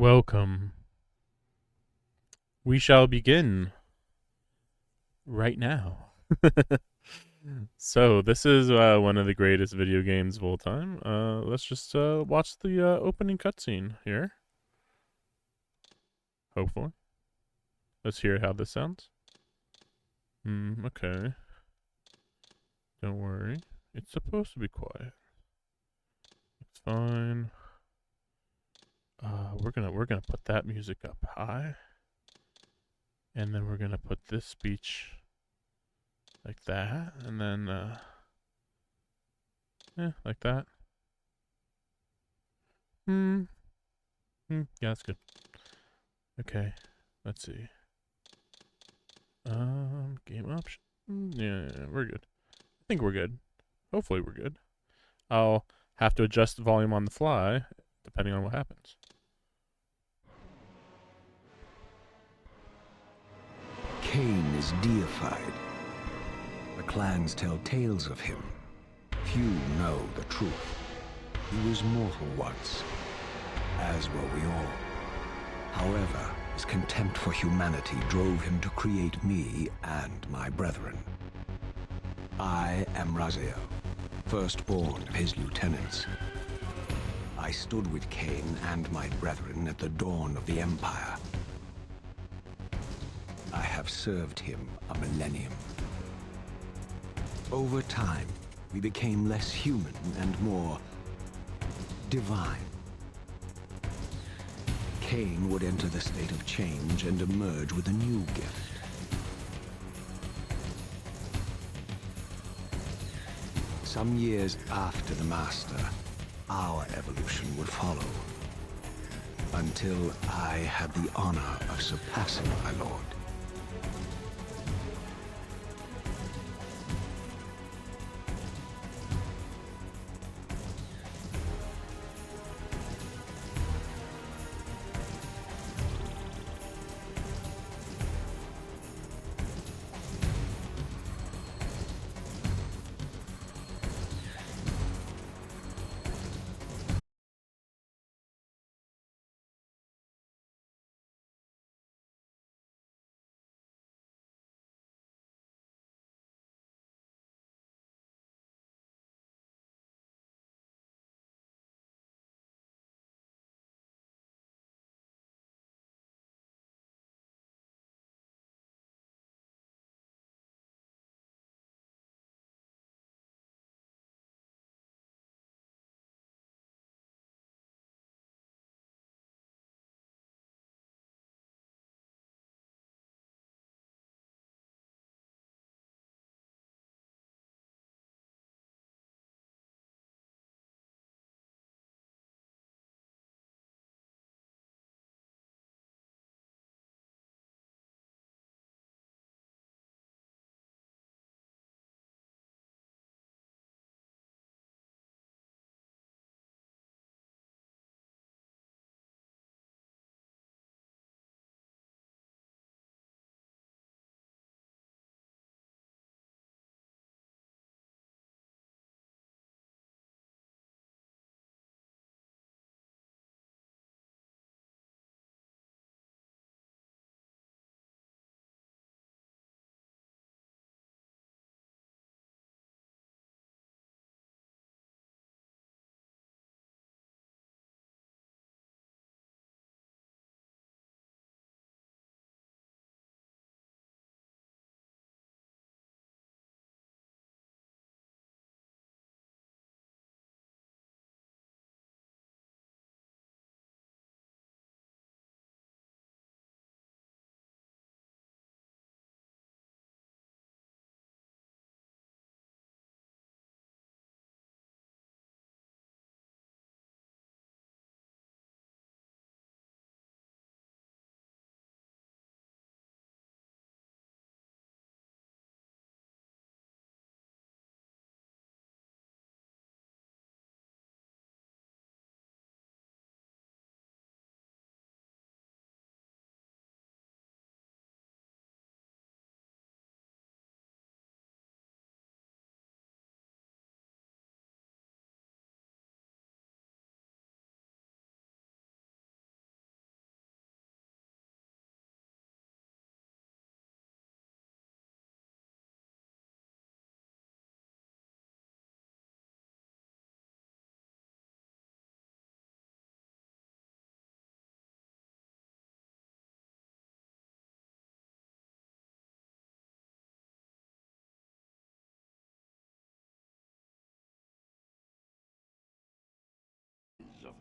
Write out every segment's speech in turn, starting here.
Welcome. We shall begin right now. So, this is one of the greatest video games of all time. Let's just watch the opening cutscene here. Hopefully. Let's hear how this sounds. Okay. Don't worry. It's supposed to be quiet. It's fine. We're gonna put that music up high. And then we're gonna put this speech like that, and then like that. Yeah, that's good. Okay, let's see. Game option. Yeah, we're good. I think we're good. Hopefully we're good. I'll have to adjust the volume on the fly, depending on what happens. Cain is deified. The clans tell tales of him. Few know the truth. He was mortal once, as were we all. However, his contempt for humanity drove him to create me and my brethren. I am Raziel, firstborn of his lieutenants. I stood with Cain and my brethren at the dawn of the Empire. I have served him a millennium. Over time, we became less human and more divine. Cain would enter the state of change and emerge with a new gift. Some years after the Master, our evolution would follow. Until I had the honor of surpassing my lord.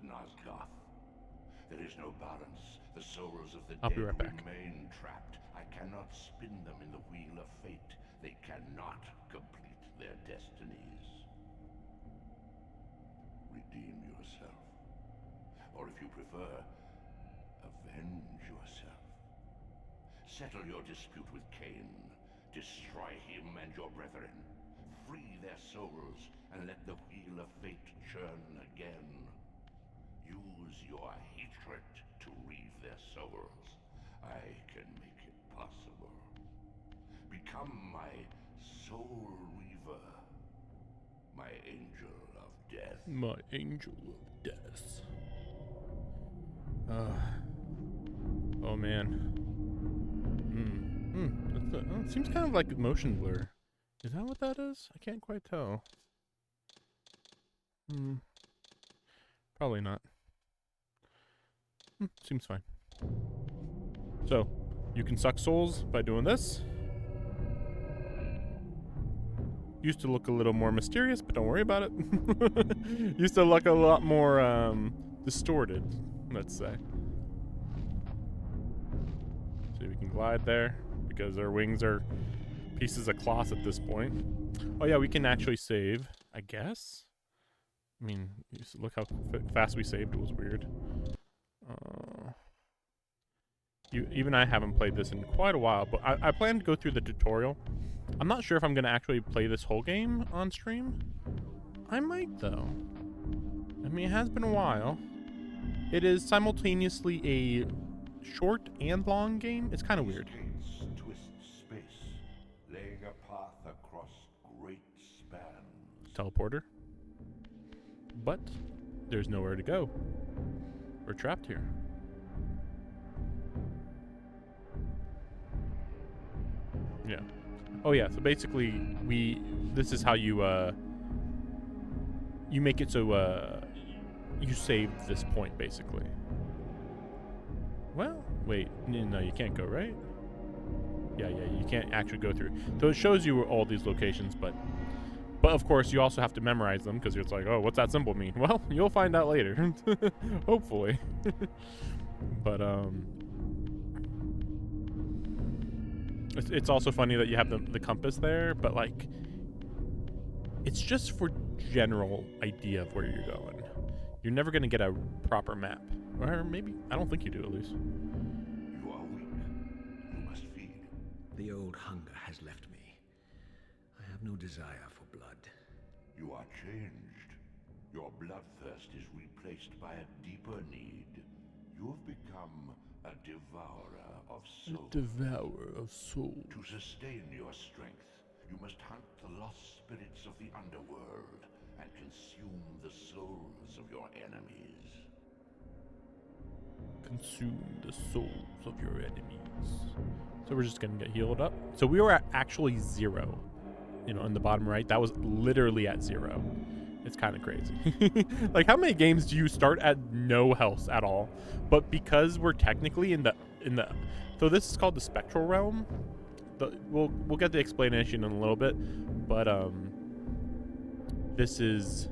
Nosgoth. There is no balance. The souls of the I'll be dead right back. remain trapped. I cannot spin them in the wheel of fate. They cannot complete their destinies. Redeem yourself. Or if you prefer, avenge yourself. Settle your dispute with Cain. Destroy him and your brethren. Free their souls and let the wheel of fate churn again. Use your hatred to reave their souls. I can make it possible. Become my Soul Reaver. My angel of death. My angel of death. Oh man. It seems kind of like motion blur. Is that what that is? I can't quite tell. Probably not. Seems fine. So, you can suck souls by doing this. Used to look a little more mysterious, but don't worry about it. Used to look a lot more distorted, let's say. So we can glide there because our wings are pieces of cloth at this point. Oh yeah, we can actually save, I guess. I mean, look how fast we saved. It was weird. Even I haven't played this in quite a while, but I plan to go through the tutorial. I'm not sure if I'm going to actually play this whole game on stream. I might, though. I mean, it has been a while. It is simultaneously a short and long game. It's kind of weird. Twist space, laying a path across great spans. Teleporter. But there's nowhere to go. We're trapped here. Yeah. Oh yeah, so basically this is how you you make it so you save this point basically. Well, wait, no, you can't go, right? Yeah, you can't actually go through. So it shows you all these locations, but of course you also have to memorize them because it's like, oh, what's that symbol mean? Well, you'll find out later. Hopefully. But it's also funny that you have the compass there, but like it's just for general idea of where you're going. You're never going to get a proper map. Or maybe, I don't think you do at least. You are weak. You must feed. The old hunger has left me. I have no desire for blood. You are changed. Your bloodthirst is replaced by a deeper need. You have become a devourer of souls. Devourer of souls. To sustain your strength, you must hunt the lost spirits of the underworld and consume the souls of your enemies. Consume the souls of your enemies. So we're just gonna get healed up. So we were at actually 0. You know, in the bottom right, that was literally at 0. It's kind of crazy. Like, how many games do you start at no health at all? But because we're technically in the so this is called the spectral realm. We'll get the explanation in a little bit, but this is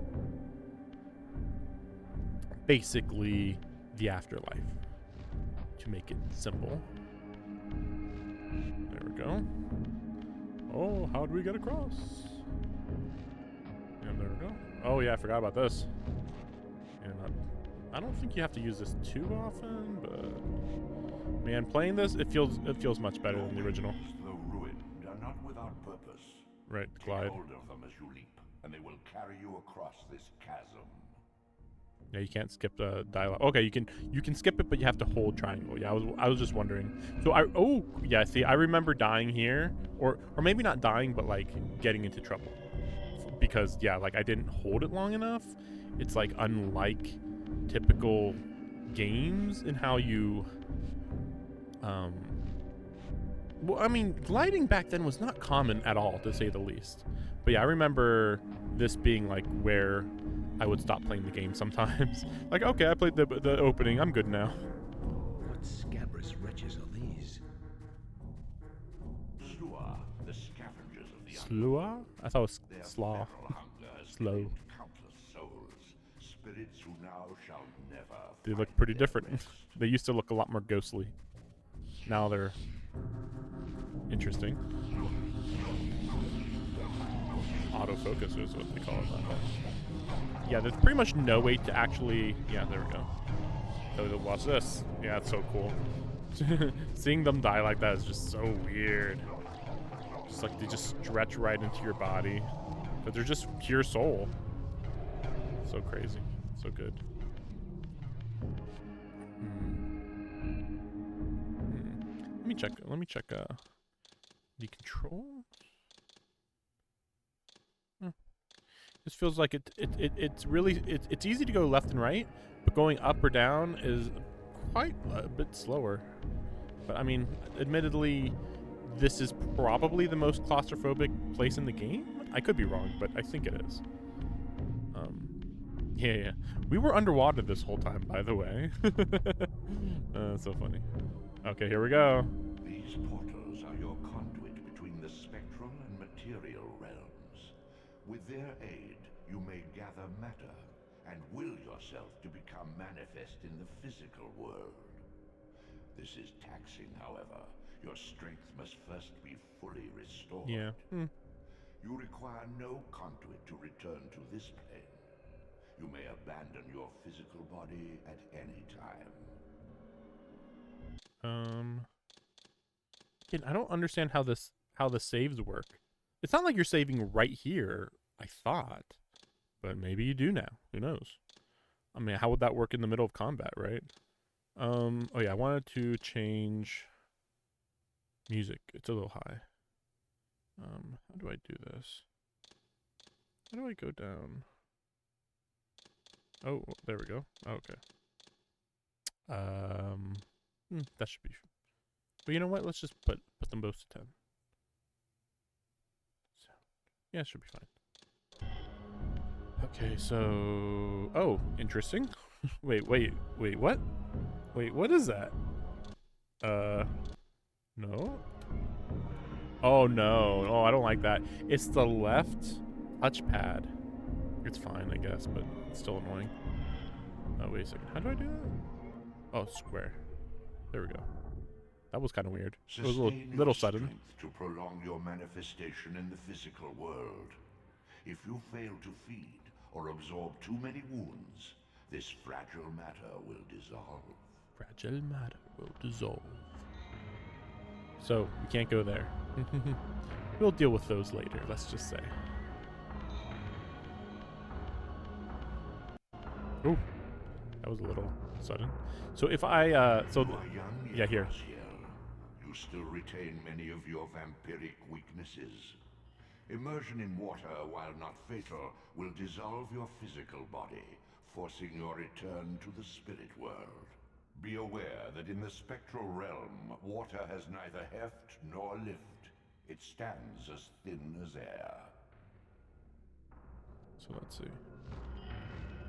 basically the afterlife, to make it simple. There we go. Oh, how do we get across? And there we go. Oh yeah, I forgot about this. And I don't think you have to use this too often, but man, playing this, it feels much better than the original. The ruined are not without purpose. Right, Take glide. hold of them as you leap, and they will carry you across this chasm. Yeah, you can't skip the dialogue. Okay, you can skip it, but you have to hold triangle. Yeah, I was just wondering. So I remember dying here, or maybe not dying, but like getting into trouble because yeah, like I didn't hold it long enough. It's like unlike typical games in how you well, I mean, gliding back then was not common at all, to say the least. But yeah, I remember this being like where I would stop playing the game sometimes. Like, okay, I played the opening, I'm good now. What scabrous wretches are these? Slua, the scavengers of the Slua? I thought it was Their slaw. feral hunger has Slow. claimed countless souls. spirits who now shall never They look find pretty their different. rest. They used to look a lot more ghostly. Now they're interesting. Autofocus is what they call it. Yeah, there's pretty much no way to actually... Yeah, there we go. So watch this. Yeah, it's so cool. Seeing them die like that is just so weird. Just like they just stretch right into your body. But they're just pure soul. So crazy. So good. Let me check the control. This feels like it's really it's easy to go left and right, but going up or down is quite a bit slower. But I mean, admittedly, this is probably the most claustrophobic place in the game. I could be wrong, but I think it is. Yeah. We were underwater this whole time, by the way. That's so funny. Okay, here we go. These portals are your conduit between the spectral and material realms. With their aid, you may gather matter and will yourself to become manifest in the physical world. This is taxing, however. Your strength must first be fully restored. Yeah. You require no conduit to return to this plane. You may abandon your physical body at any time. Again, I don't understand how the saves work. It's not like you're saving right here, I thought. But maybe you do now. Who knows? I mean, how would that work in the middle of combat, right? Oh yeah, I wanted to change music. It's a little high. How do I do this? How do I go down? Oh, there we go. Okay. That should be. But you know what? Let's just put them both to 10. So, yeah, it should be fine. Okay, so interesting. wait, what? Wait, what is that? No. Oh no. Oh, I don't like that. It's the left touchpad. It's fine, I guess, but it's still annoying. Oh, wait a second. How do I do that? Oh, square. There we go. That was kind of weird. It was a little sudden. To prolong your manifestation in the physical world. If you fail to feed or absorb too many wounds, this fragile matter will dissolve. Fragile matter will dissolve. So, we can't go there. We'll deal with those later, let's just say. Ooh, that was a little sudden. So if I, yeah, here. You still retain many of your vampiric weaknesses. Immersion in water, while not fatal, will dissolve your physical body, forcing your return to the spirit world. Be aware that in the spectral realm, water has neither heft nor lift. It stands as thin as air. So let's see.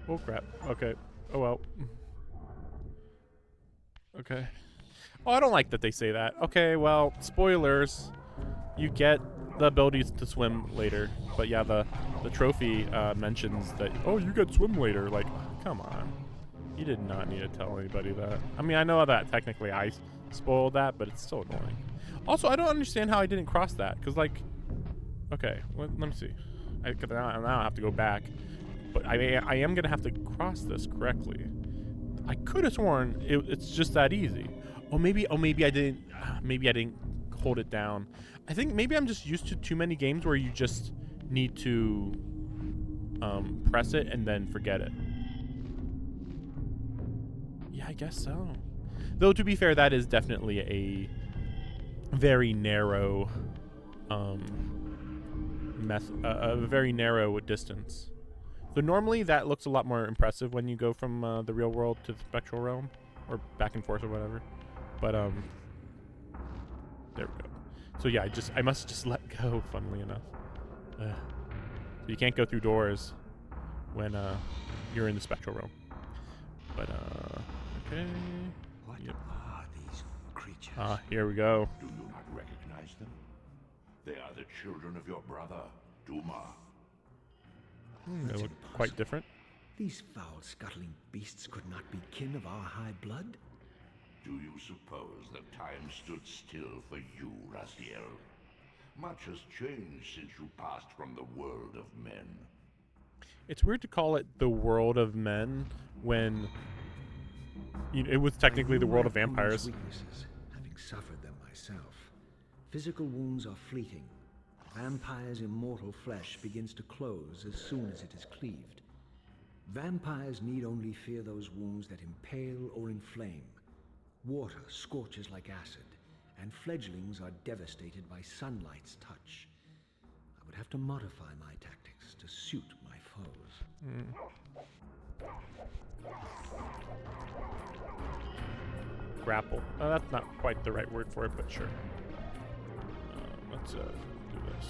Oh crap. Okay. Oh well. Okay. Oh, I don't like that they say that. Okay, well, spoilers. You get the ability to swim later. But yeah, the trophy mentions that, oh, you get swim later. Like, come on. You did not need to tell anybody that. I mean, I know that technically I spoiled that, but it's still annoying. Also, I don't understand how I didn't cross that. Because, like, okay, let me see. Now I have to go back. But I am going to have to cross this correctly. I could have sworn it's just that easy. Maybe I didn't. Maybe I didn't hold it down. I think maybe I'm just used to too many games where you just need to press it and then forget it. Yeah, I guess so. Though to be fair, that is definitely a very narrow a very narrow distance. So normally that looks a lot more impressive when you go from the real world to the spectral realm, or back and forth or whatever. But there we go. So yeah, I must just let go. Funnily enough, so you can't go through doors when you're in the spectral realm. But okay. What are these creatures? Here we go. Do you not recognize them? They are the children of your brother, Duma. They look quite different. These foul scuttling beasts could not be kin of our high blood? Do you suppose that time stood still for you, Raziel? Much has changed since you passed from the world of men. It's weird to call it the world of men when it was technically the world of vampires. Weaknesses, having suffered them myself. Physical wounds are fleeting. Vampire's immortal flesh begins to close as soon as it is cleaved. Vampires need only fear those wounds that impale or inflame. Water scorches like acid, and fledglings are devastated by sunlight's touch. I would have to modify my tactics to suit my foes. Grapple. That's not quite the right word for it, but sure. Let's do this.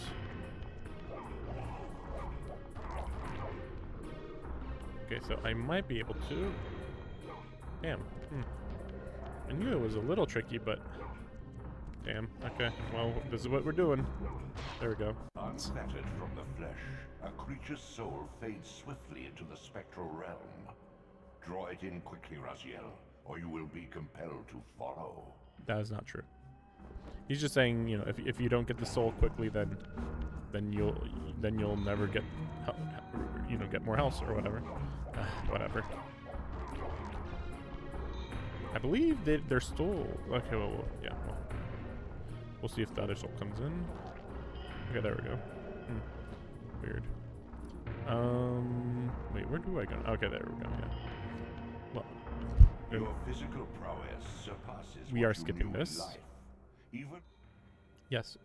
Okay, so I might be able to. Damn. I knew it was a little tricky, but damn. Okay, well, this is what we're doing. There we go. Unfettered from the flesh, a creature's soul fades swiftly into the spectral realm. Draw it in quickly, Raziel, or you will be compelled to follow. That is not true. He's just saying, if you don't get the soul quickly, then you'll never get get more health or whatever. Whatever. I believe they're still okay. Well, yeah. Well, we'll see if the other soul comes in. Okay, there we go. Weird. Wait, where do I go? Okay, there we go. Yeah. Well, your physical prowess surpasses. We are skipping this. Life. Even. Yes.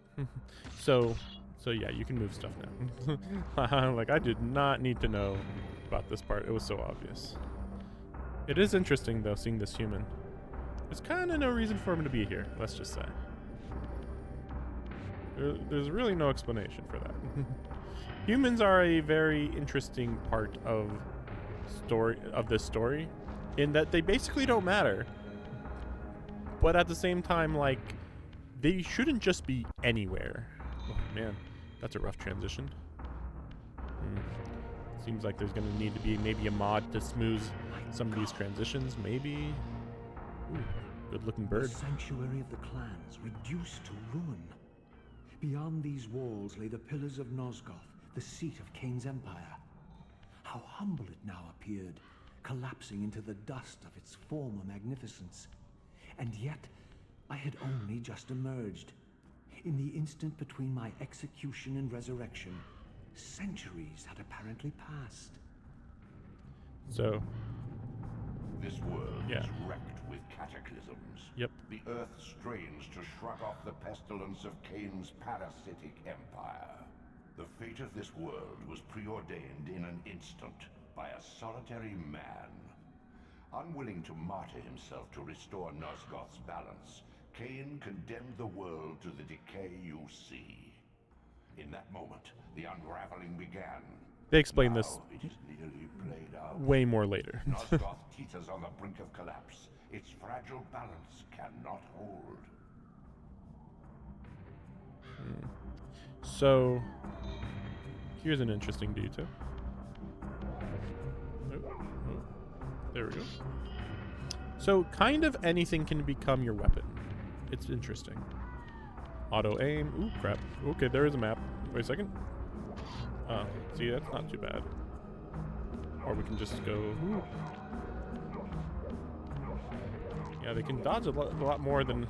So yeah, you can move stuff now. Like, I did not need to know about this part. It was so obvious. It is interesting, though, seeing this human. There's kind of no reason for him to be here, let's just say. There's really no explanation for that. Humans are a very interesting part of this story, in that they basically don't matter. But at the same time, like, they shouldn't just be anywhere. Oh, man, that's a rough transition. Seems like there's going to need to be maybe a mod to smooth some of these transitions, maybe. Ooh, good-looking bird. The sanctuary of the clans, reduced to ruin. Beyond these walls lay the pillars of Nosgoth, the seat of Kain's empire. How humble it now appeared, collapsing into the dust of its former magnificence. And yet, I had only just emerged. In the instant between my execution and resurrection, centuries had apparently passed. So, this world yeah. is wrecked with cataclysms. Yep. The earth strains to shrug off the pestilence of Kain's parasitic empire. The fate of this world was preordained in an instant by a solitary man. Unwilling to martyr himself to restore Nosgoth's balance, Kain condemned the world to the decay you see. In that moment, the unraveling began. They explain Now this it is nearly played out. way more later. Nosgoth teeters on the brink of collapse. Its fragile balance cannot hold. So, here's an interesting detail. There we go. So, kind of anything can become your weapon. It's interesting. Auto aim. Ooh, crap. Okay, there is a map. Wait a second. See, that's not too bad. Or we can just go. Ooh. Yeah, they can dodge a lot more than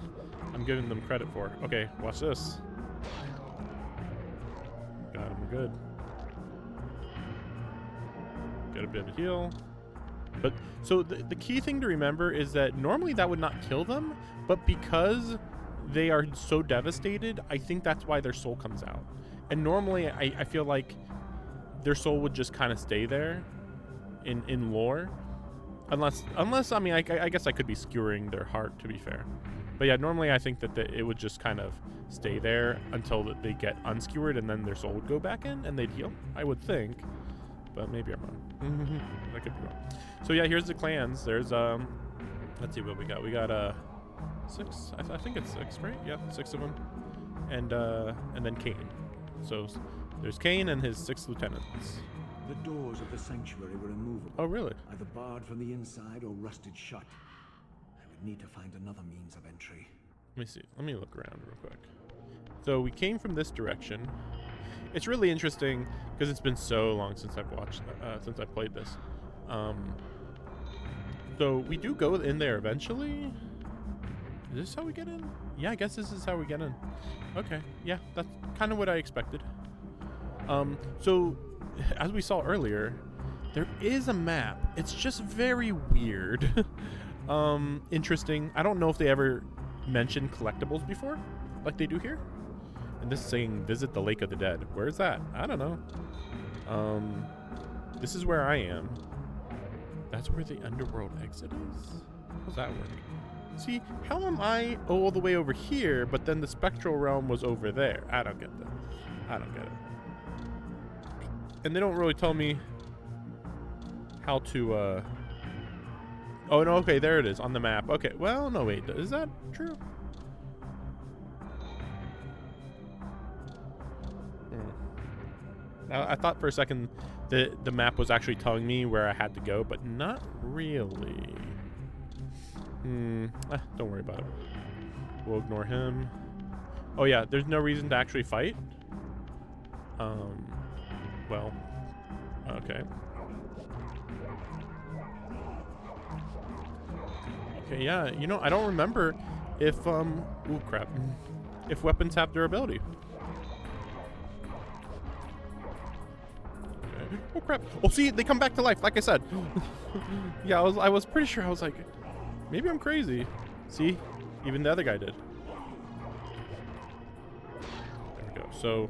I'm giving them credit for. Okay, watch this. Got him good. Get a bit of heal. But so the key thing to remember is that normally that would not kill them, but because they are so devastated, I think that's why their soul comes out. And normally I feel like their soul would just kind of stay there in lore. Unless I mean, I guess I could be skewering their heart, to be fair. But yeah, normally I think that it would just kind of stay there until they get unskewered, and then their soul would go back in and they'd heal. I would think, but maybe I'm wrong. I could be wrong. So yeah, here's the clans. There's let's see what we got. We got 6. I think it's 6, right? Yeah, 6 of them, and then Kain. So there's Kain and his 6 lieutenants. The doors of the sanctuary were immovable. Oh, really? Either barred from the inside or rusted shut. I would need to find another means of entry. Let me see. Let me look around real quick. So we came from this direction. It's really interesting because it's been so long since I've watched, since I played this. So we do go in there eventually. Is this how we get in? Yeah, I guess this is how we get in. Okay, yeah, that's kind of what I expected. So as we saw earlier, there is a map. It's just very weird. Interesting. I don't know if they ever mentioned collectibles before, like they do here. And this is saying visit the Lake of the Dead. Where's that? I don't know. This is where I am. That's where the underworld exit is? How does that work? See, how am I all the way over here, but then the spectral realm was over there? I don't get that. I don't get it. And they don't really tell me how to, oh, no, okay, there it is on the map. Okay, well, no, wait, is that true? I thought for a second the map was actually telling me where I had to go, but not really. Don't worry about it. We'll ignore him. Oh yeah, there's no reason to actually fight. Well, okay. Okay, yeah, you know, I don't remember if, oh crap, if weapons have durability. Okay. Oh crap. Oh, see, they come back to life, like I said. Yeah, I was pretty sure. I was like, maybe I'm crazy. See, even the other guy did. There we go. So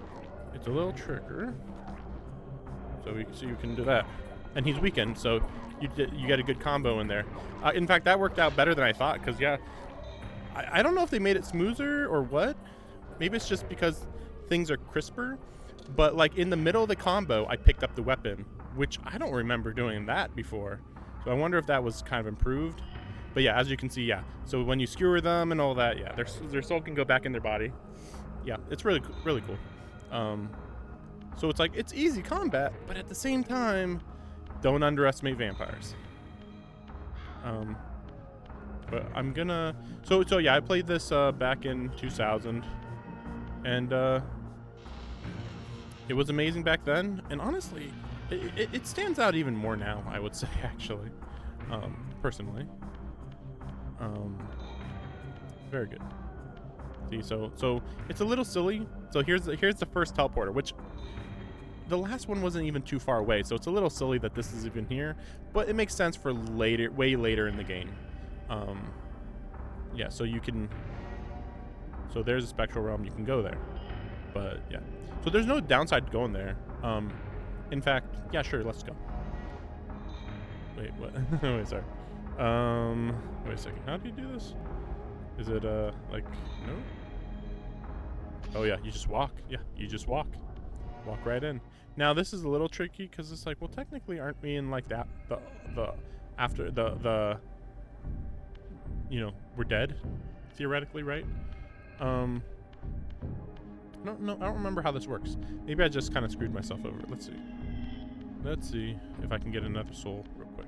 it's a little trigger. So you can do that, and he's weakened, so you get a good combo in there. In fact, that worked out better than I thought, because yeah, I don't know if they made it smoother or what. Maybe it's just because things are crisper, but like in the middle of the combo, I picked up the weapon, which I don't remember doing that before. So I wonder if that was kind of improved. But yeah, as you can see, yeah. So when you skewer them and all that, yeah, their soul can go back in their body. Yeah, it's really cool. So it's like, it's easy combat, but at the same time, don't underestimate vampires. But I'm gonna, so yeah, I played this back in 2000, and it was amazing back then, and honestly, it stands out even more now, I would say, actually, personally. Very good. See, so it's a little silly. So here's the first teleporter, which the last one wasn't even too far away, so it's a little silly that this is even here, but it makes sense for later, way later in the game. Yeah, so you can, so there's a spectral realm, you can go there, but yeah, so there's no downside to going there. In fact, yeah, sure, let's go. Wait, what? Wait, sorry. Wait a second, how do you do this? Is it like, no? Oh yeah, you just walk. Yeah, you just walk right in. Now this is a little tricky because it's like, well, technically aren't we in like that the after the you know, we're dead theoretically, right? No, I don't remember how this works. Maybe I just kind of screwed myself over. Let's see if I can get another soul real quick.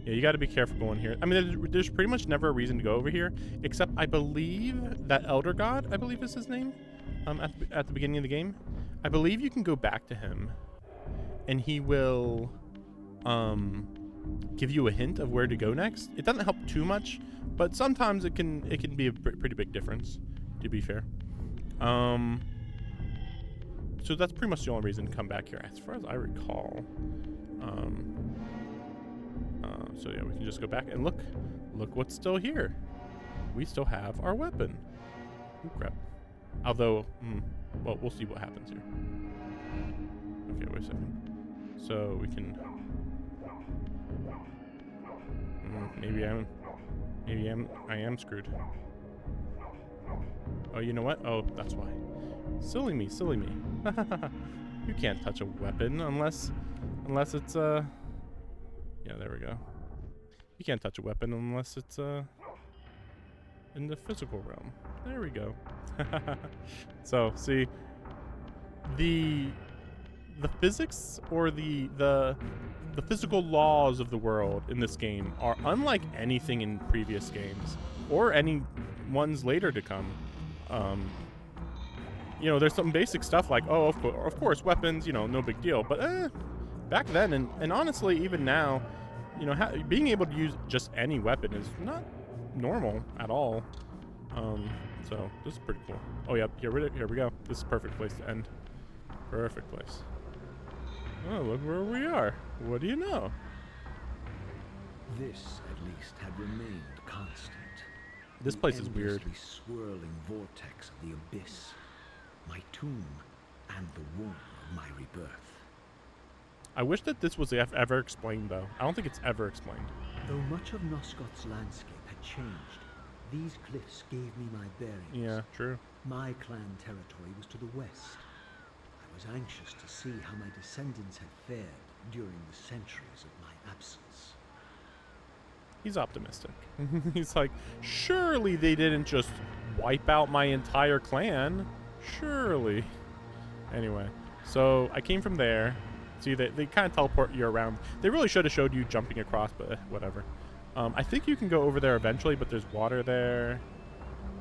Yeah, you got to be careful going here. I mean, there's pretty much never a reason to go over here, except I believe that Elder God, I believe is his name, at the beginning of the game. I believe you can go back to him, and he will give you a hint of where to go next. It doesn't help too much, but sometimes it can be a pretty big difference, to be fair. So that's pretty much the only reason to come back here, as far as I recall. So yeah, we can just go back and look what's still here. We still have our weapon. Ooh, crap. Although, well, we'll see what happens here. Okay, wait a second. So we can. I am screwed. Oh, you know what? Oh, that's why. Silly me. You can't touch a weapon unless it's yeah, there we go. You can't touch a weapon unless it's in the physical realm. There we go. So see, the physics or the physical laws of the world in this game are unlike anything in previous games or any ones later to come. You know, there's some basic stuff like, oh, of course, weapons, you know, no big deal. But back then, and honestly, even now, you know, being able to use just any weapon is not normal at all. So this is pretty cool. Oh, yeah, here we go. This is a perfect place to end. Perfect place. Oh, look where we are. What do you know? This, at least, had remained constant. This The place is weird. endlessly swirling vortex of the abyss, my tomb, and the womb of my rebirth. I wish that this was ever explained, though. I don't think it's ever explained. Though much of Nosgoth's landscape had changed, these cliffs gave me my bearings. Yeah, true. My clan territory was to the west. I was anxious to see how my descendants had fared during the centuries of my absence. He's optimistic. He's like, surely they didn't just wipe out my entire clan. Surely. Anyway, so I came from there. See, they kind of teleport you around. They really should have showed you jumping across, but whatever. I think you can go over there eventually, but there's water there.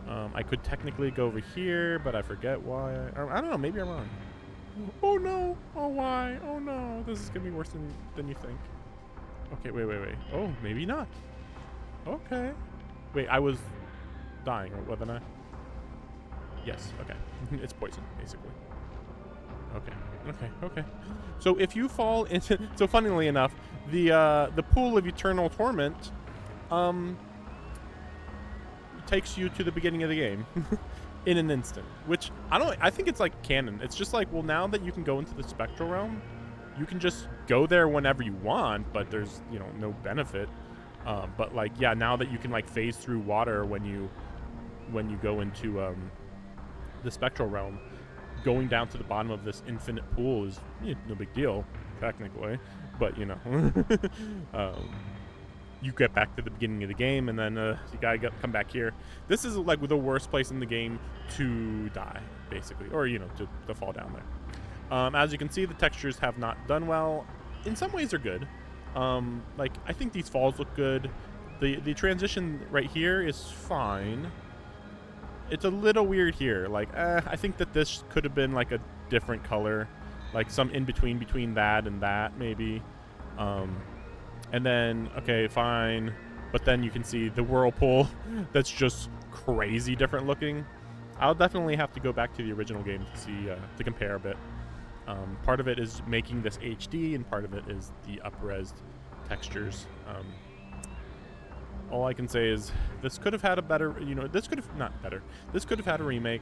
I could technically go over here, but I forget why. I don't know. Maybe I'm wrong. Oh, no. Oh, why? Oh, no. This is going to be worse than you think. Okay, wait. Oh, maybe not. Okay. Wait, I was dying, wasn't I? Yes, okay. It's poison, basically. Okay. So if you fall into... So funnily enough, the pool of eternal torment takes you to the beginning of the game in an instant, which I think it's like canon. It's just like, well, now that you can go into the spectral realm, you can just go there whenever you want, but there's, you know, no benefit. But like, yeah, now that you can like phase through water when you go into the spectral realm, going down to the bottom of this infinite pool is no big deal, technically. But, you know, you get back to the beginning of the game, and then you gotta come back here. This is like the worst place in the game to die, basically, or, you know, to fall down there. As you can see, the textures have not done well. In some ways, they're good. Like, I think these falls look good. The transition right here is fine. It's a little weird here. Like, I think that this could have been like a different color, like some in between that and that, maybe. And then, okay, fine. But then you can see the whirlpool that's just crazy different looking. I'll definitely have to go back to the original game to see, to compare a bit. Part of it is making this HD, and part of it is the up-res textures. All I can say is this could have had a better, you know, this could have, not better, this could have had a remake,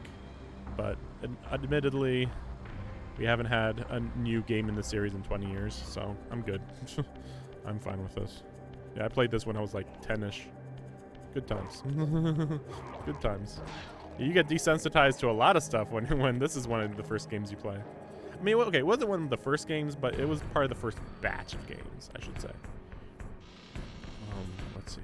but admittedly, we haven't had a new game in the series in 20 years, so I'm good. I'm fine with this. Yeah, I played this when I was like 10-ish. Good times. Good times. You get desensitized to a lot of stuff when this is one of the first games you play. I mean, okay, it wasn't one of the first games, but it was part of the first batch of games, I should say. Let's see.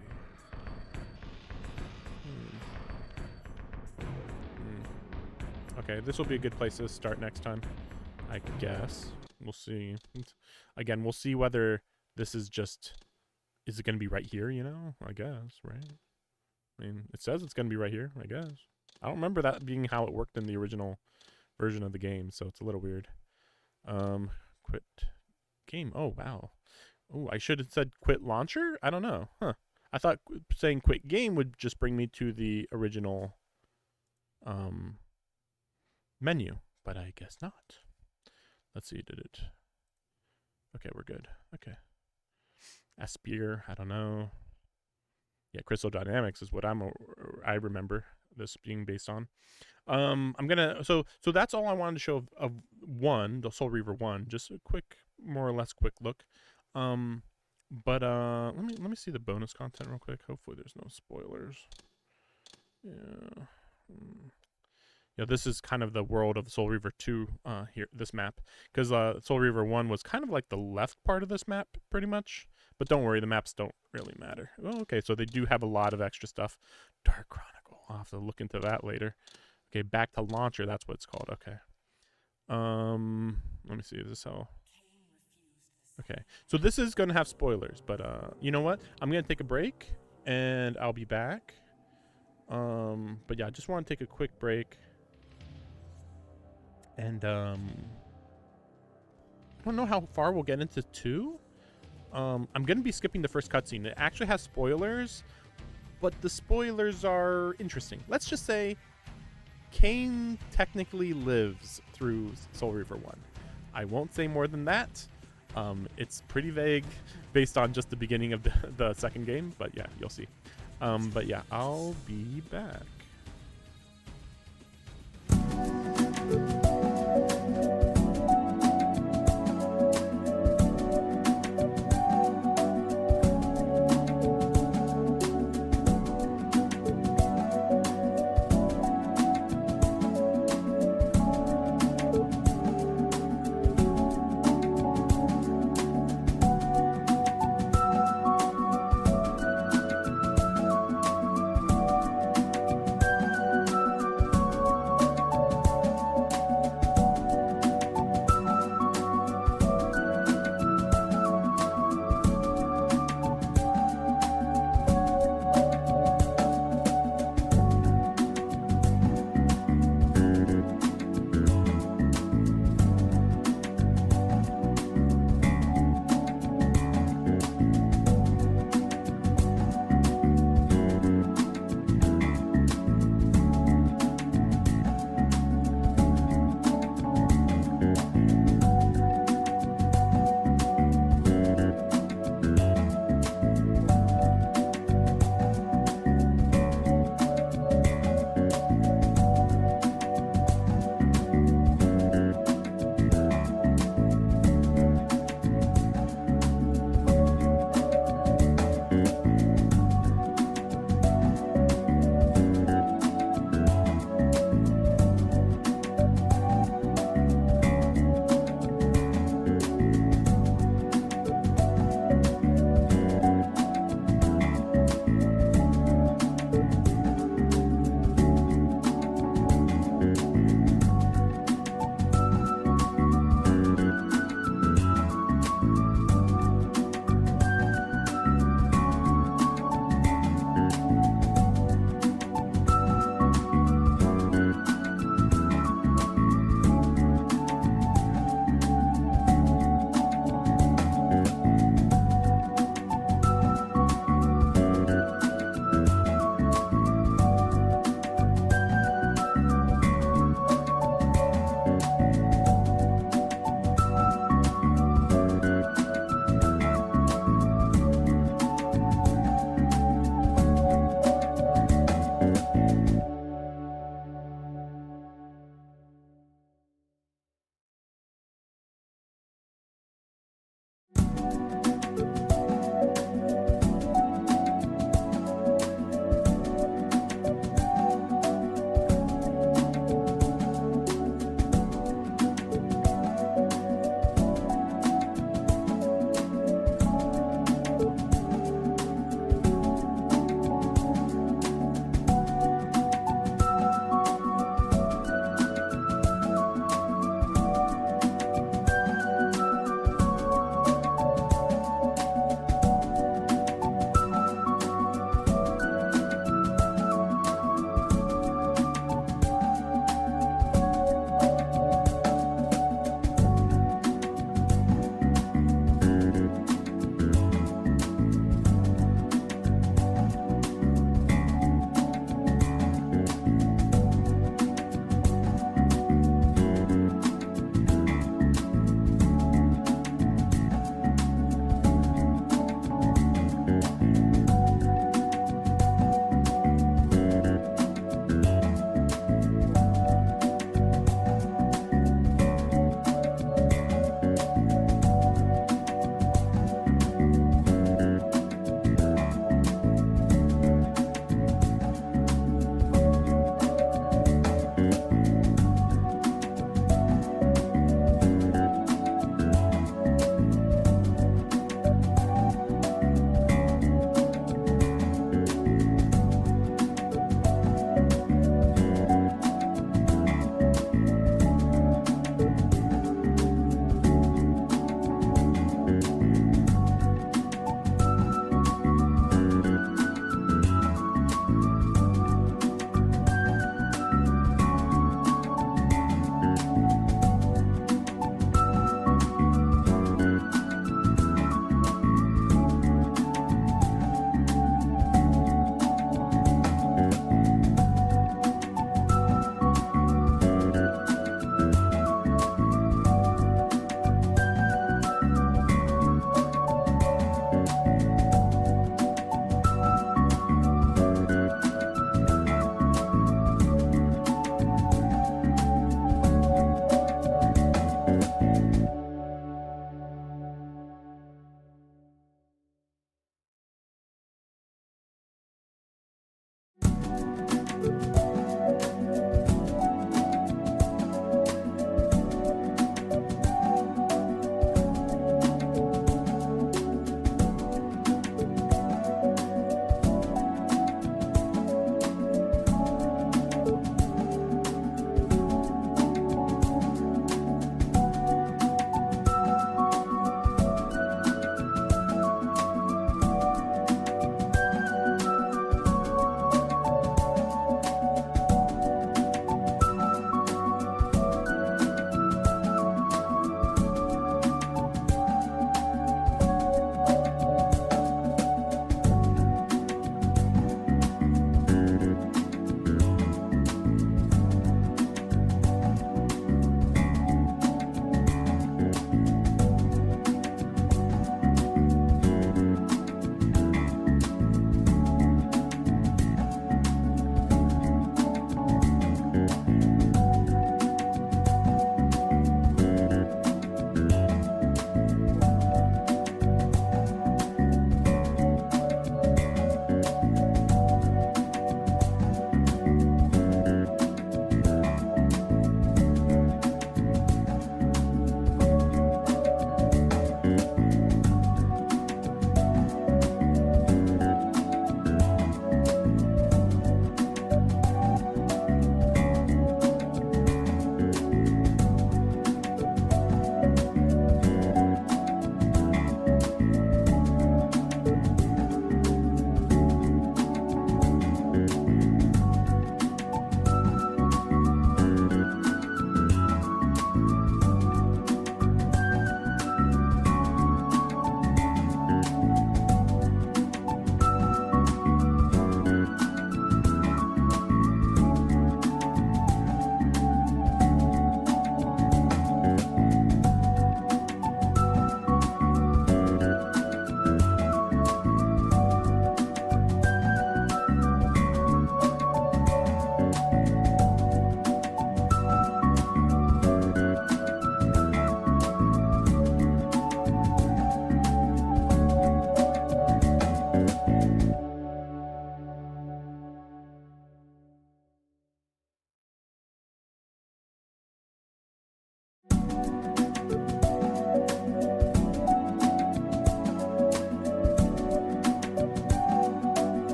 Okay, this will be a good place to start next time, I guess. We'll see. Again, we'll see whether this is just... Is it going to be right here, you know? I guess, right? I mean, it says it's going to be right here, I guess. I don't remember that being how it worked in the original version of the game, so it's a little weird. Quit game. Oh, wow. Oh, I should have said quit launcher? I don't know. Huh. I thought saying quit game would just bring me to the original menu, but I guess not. Let's see, did it? Okay, we're good. Okay. Aspire, I don't know. Yeah, Crystal Dynamics is what I remember this being based on. I'm gonna so that's all I wanted to show of one, the Soul Reaver 1. Just a quick, more or less quick look. But let me see the bonus content real quick. Hopefully there's no spoilers. Yeah. Yeah, this is kind of the world of Soul Reaver 2 here, this map. Because Soul Reaver 1 was kind of like the left part of this map, pretty much. But don't worry, the maps don't really matter. Oh, okay, so they do have a lot of extra stuff. Dark Chronicle. I'll have to look into that later. Okay, back to launcher. That's what it's called. Okay. Let me see. Is this how? Okay. So this is gonna have spoilers, but you know what? I'm gonna take a break, and I'll be back. But yeah, I just want to take a quick break, and I don't know how far we'll get into 2. I'm gonna be skipping the first cutscene. It actually has spoilers, but the spoilers are interesting. Let's just say Cain technically lives through Soul Reaver 1. I won't say more than that. It's pretty vague based on just the beginning of the second game, but yeah, you'll see. But yeah, I'll be back.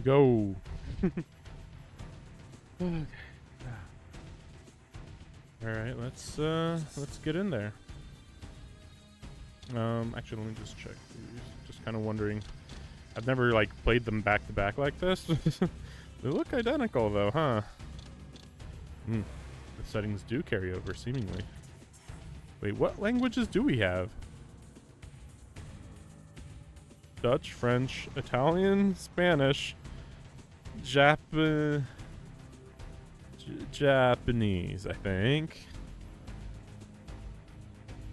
go. Okay. All right, let's get in there. Actually, let me just check these. Just kind of wondering. I've never like played them back to back like this. They look identical though, huh? The settings do carry over seemingly. Wait, what languages do we have? Dutch, French, Italian, Spanish, Japanese, I think.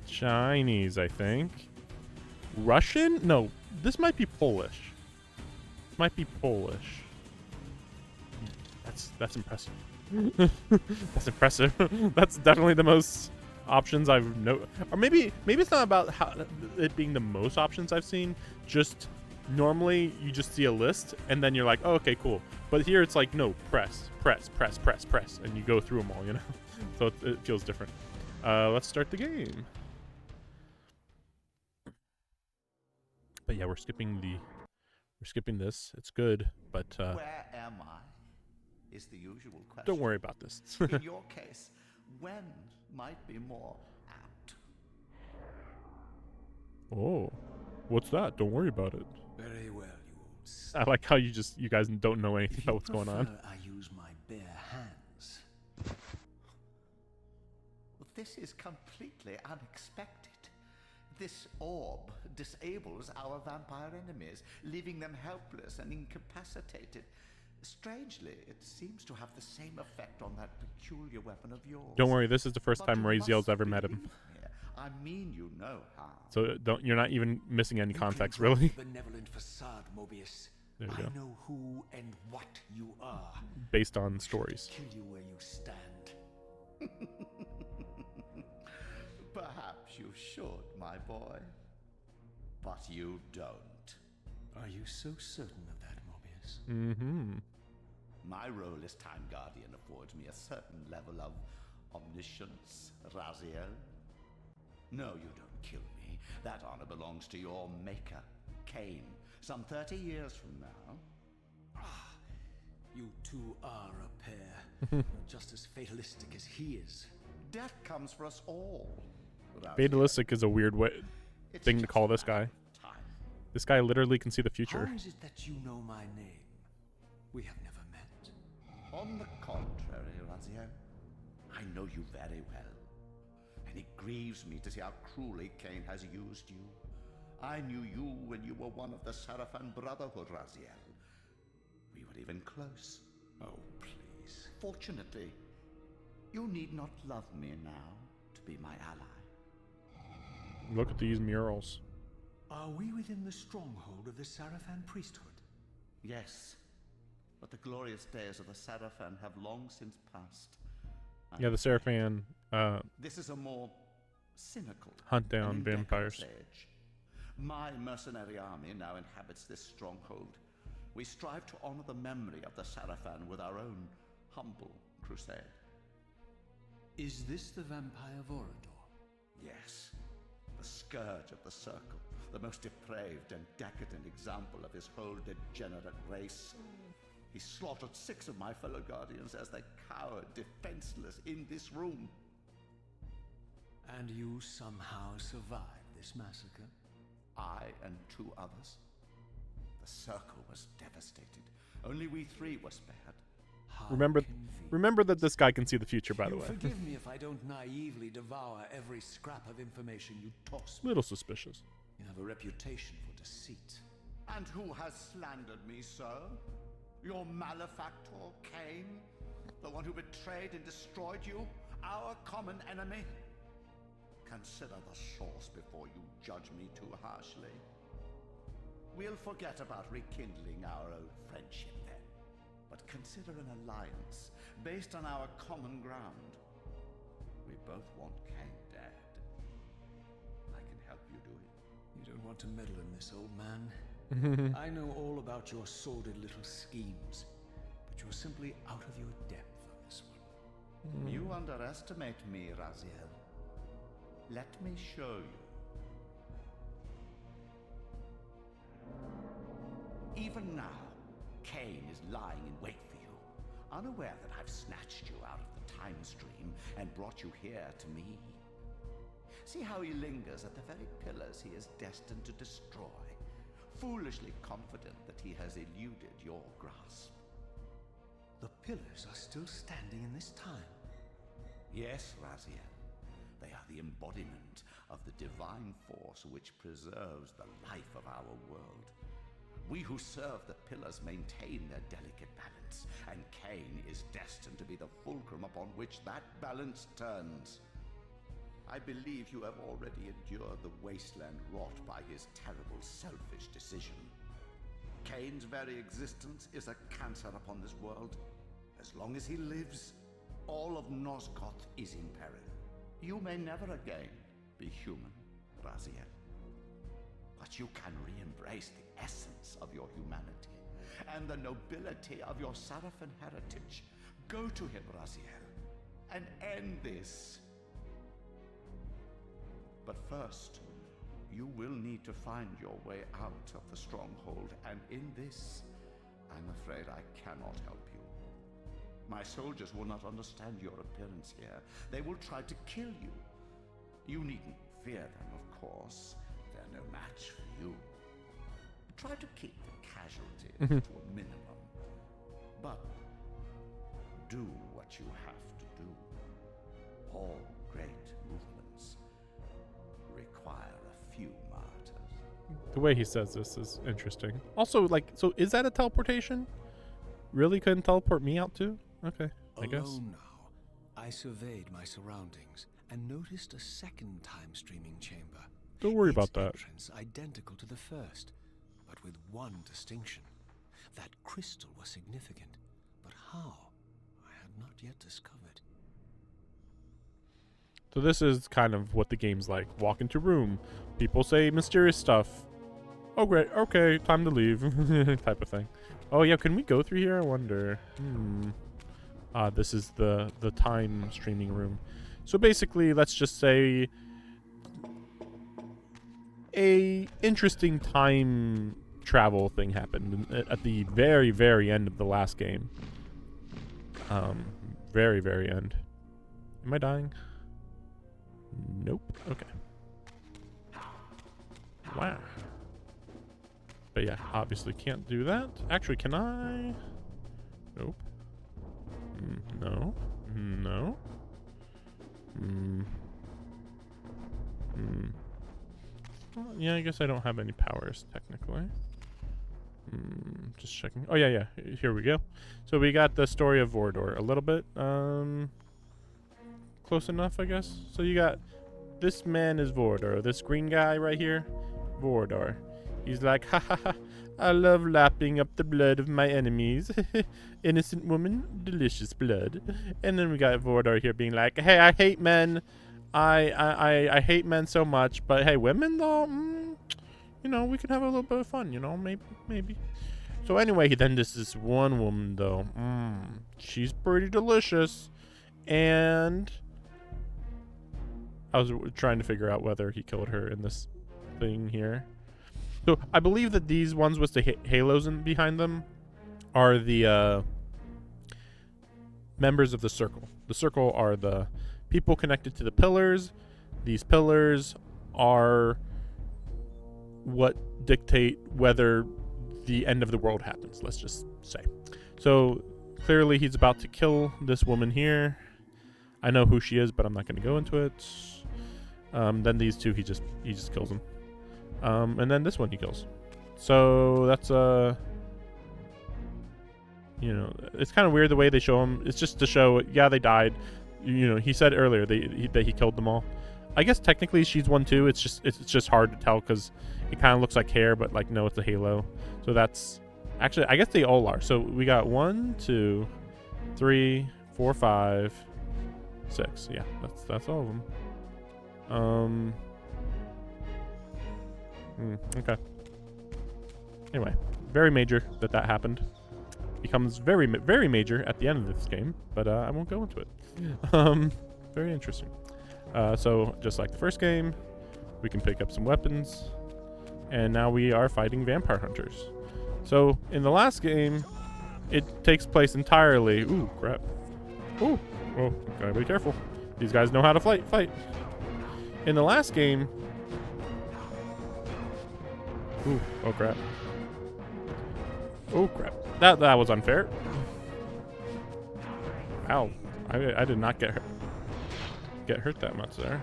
Chinese, I think. Russian? No, this might be Polish. This might be Polish. That's impressive. That's impressive. That's definitely the most options I've or maybe it's not about it being the most options I've seen. Just normally you just see a list and then you're like, oh, okay, cool. But here it's like, no, press, and you go through them all, you know. So it feels different. Let's start the game. But yeah, we're skipping this. It's good, but Where am I? Is the usual question. don't worry about this. In your case, when might be more apt. Oh, what's that? Don't worry about it. Very well, you old I like how you guys don't know anything If about you what's going on. prefer, I use my bare hands. This is completely unexpected. This orb disables our vampire enemies, leaving them helpless and incapacitated. Strangely, it seems to have the same effect on that peculiar weapon of yours. Don't worry, this is the first But time you Raziel's must ever met him. believe me. I mean, you know how. So you're not even missing any You context, can drop really. the benevolent facade, Mobius. There you I go. know who and what you are. Based on stories. Kill you where you stand. Perhaps you should, my boy. But you don't. Are you so certain of that, Mobius? Mm-hmm. My role as Time Guardian affords me a certain level of omniscience, Raziel. No, you don't kill me. That honor belongs to your maker, Cain, some 30 years from now. You two are a pair. Just as fatalistic as he is. Death comes for us all. Raziel. Fatalistic is a weird It's thing to just call a this guy. matter of time. This guy literally can see the future. How is it that you know my name? We have never met. On the contrary, Raziel, I know you very well. And it grieves me to see how cruelly Cain has used you. I knew you when you were one of the Sarafan Brotherhood, Raziel. We were even close. Oh, please. Fortunately, you need not love me now to be my ally. Look at these murals. Are we within the stronghold of the Sarafan priesthood? Yes, but the glorious days of the Sarafan have long since passed. Yeah, the Seraphan This is a more cynical hunt down and indecorous vampires. age. My mercenary army now inhabits this stronghold. We strive to honor the memory of the Sarafan with our own humble crusade. Is this the vampire Vorador? Yes, the scourge of the Circle, the most depraved and decadent example of his whole degenerate race. He slaughtered 6 of my fellow Guardians as they cowered defenseless in this room. And you somehow survived this massacre? I and 2 others. The Circle was devastated. Only we 3 were spared. How Remember convenient. that this guy can see the future, by the You way. forgive me if I don't naively devour every scrap of information you toss me. Little suspicious. You have a reputation for deceit. And who has slandered me, sir? Your malefactor, Cain? The one who betrayed and destroyed you? Our common enemy? Consider the source before you judge me too harshly. We'll forget about rekindling our old friendship then. But consider an alliance based on our common ground. We both want Cain dead. I can help you do it. You don't want to meddle in this, old man. I know all about your sordid little schemes, but you're simply out of your depth on this one. You underestimate me, Raziel. Let me show you. Even now, Cain is lying in wait for you, unaware that I've snatched you out of the time stream and brought you here to me. See how he lingers at the very pillars he is destined to destroy, foolishly confident that he has eluded your grasp. The pillars are still standing in this time. Yes, Raziel. They are the embodiment of the divine force which preserves the life of our world. We who serve the pillars maintain their delicate balance, and Cain is destined to be the fulcrum upon which that balance turns. I believe you have already endured the wasteland wrought by his terrible, selfish decision. Cain's very existence is a cancer upon this world. As long as he lives, all of Nosgoth is in peril. You may never again be human, Raziel. But you can re-embrace the essence of your humanity and the nobility of your Sarafan heritage. Go to him, Raziel, and end this. But first, you will need to find your way out of the stronghold, and in this, I'm afraid I cannot help you. My soldiers will not understand your appearance here. They will try to kill you. You needn't fear them, of course. They're no match for you. Try to keep the casualties to a minimum. But do what you have to do. All great movements require a few martyrs. The way he says this is interesting. Also, like, so is that a teleportation? Really couldn't teleport me out too? Okay, I guess. Alone now, I surveyed my surroundings and noticed a second time streaming chamber. Don't worry Its about that. entrance identical to the first, but with one distinction. That crystal was significant, but how? I had not yet discovered. So this is kind of what the game's like. Walk into room. People say mysterious stuff. Oh, great. Okay, time to leave. Type of thing. Oh, yeah. Can we go through here? I wonder. This is the time streaming room. So basically, let's just say a interesting time travel thing happened at the very, very end of the last game. Very, very end. Am I dying? Nope. Okay. Wow. But yeah, obviously can't do that. Actually, can I? Nope. No. No. Yeah, I guess I don't have any powers, technically. Just checking. Oh, yeah. Here we go. So we got the story of Vordor. A little bit, close enough, I guess. So you got, this man is Vordor. This green guy right here, Vordor. He's like, ha ha ha, I love lapping up the blood of my enemies. Innocent woman, delicious blood. And then we got Vordor here being like, hey, I hate men. I hate men so much, but hey, women though, you know, we can have a little bit of fun, you know, maybe. So anyway, then this one woman though, she's pretty delicious, and I was trying to figure out whether he killed her in this thing here. So I believe that these ones with the halos behind them are the members of the circle. The circle are the people connected to the pillars. These pillars are what dictate whether the end of the world happens, let's just say. So clearly he's about to kill this woman here. I know who she is, but I'm not going to go into it. Then these two, he just kills them. And then this one he kills. So that's you know, it's kind of weird the way they show them. It's just to show, yeah, they died. You know, he said earlier that he killed them all. I guess technically she's one too. It's just hard to tell because it kind of looks like hair, but like no, it's a halo. So that's actually, I guess they all are. So we got 1, 2, 3, 4, 5, 6. Yeah, that's all of them. Okay. Anyway, very major that happened. Becomes very, very major at the end of this game, but I won't go into it. Very interesting. So just like the first game, we can pick up some weapons, and now we are fighting vampire hunters. So in the last game, it takes place entirely. Ooh, crap. Ooh, oh, gotta be careful. These guys know how to fight. In the last game. Ooh, oh crap. Oh crap. That was unfair. Ow. I did not get hurt that much there.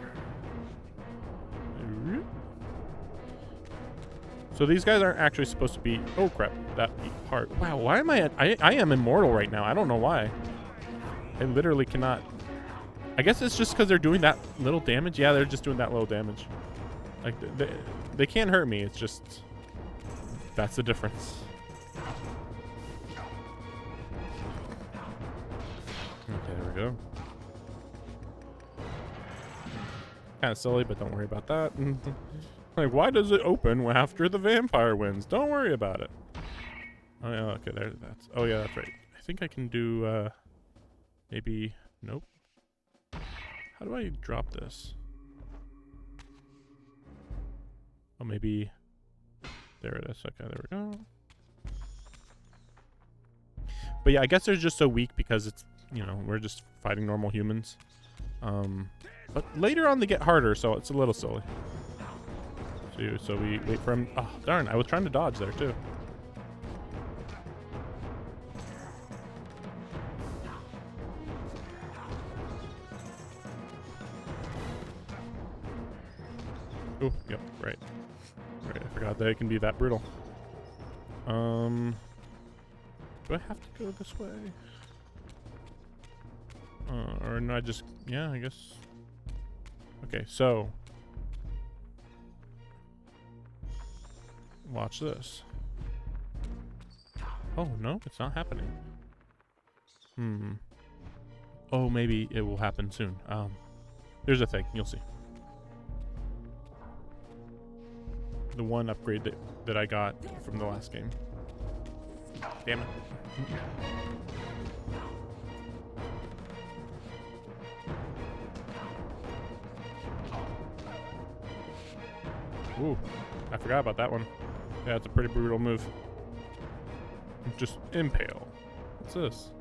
So these guys aren't actually supposed to be. Oh crap, that hard. Wow, why am I am immortal right now. I don't know why. I literally cannot. I guess it's just because they're doing that little damage. Yeah, they're just doing that little damage. Like they can't hurt me. It's just that's the difference. Okay, there we go. Kind of silly, but don't worry about that. Like, why does it open after the vampire wins? Don't worry about it. Oh yeah, okay, that's. Oh yeah, that's right. I think I can do. Maybe. Nope. How do I drop this? Oh, maybe. There it is. Okay, there we go. But yeah, I guess they're just so weak because it's, you know, we're just fighting normal humans. But later on they get harder, so it's a little silly. So we wait for him. Oh, darn. I was trying to dodge there, too. Oh, yep, right. Right, I forgot that it can be that brutal. Do I have to go this way? Or no, I just, yeah, I guess. Okay, so. Watch this. Oh, no, it's not happening. Oh, maybe it will happen soon. There's a thing, you'll see. The one upgrade that I got from the last game. Damn it. Ooh, I forgot about that one. Yeah, it's a pretty brutal move. Just impale. What's this?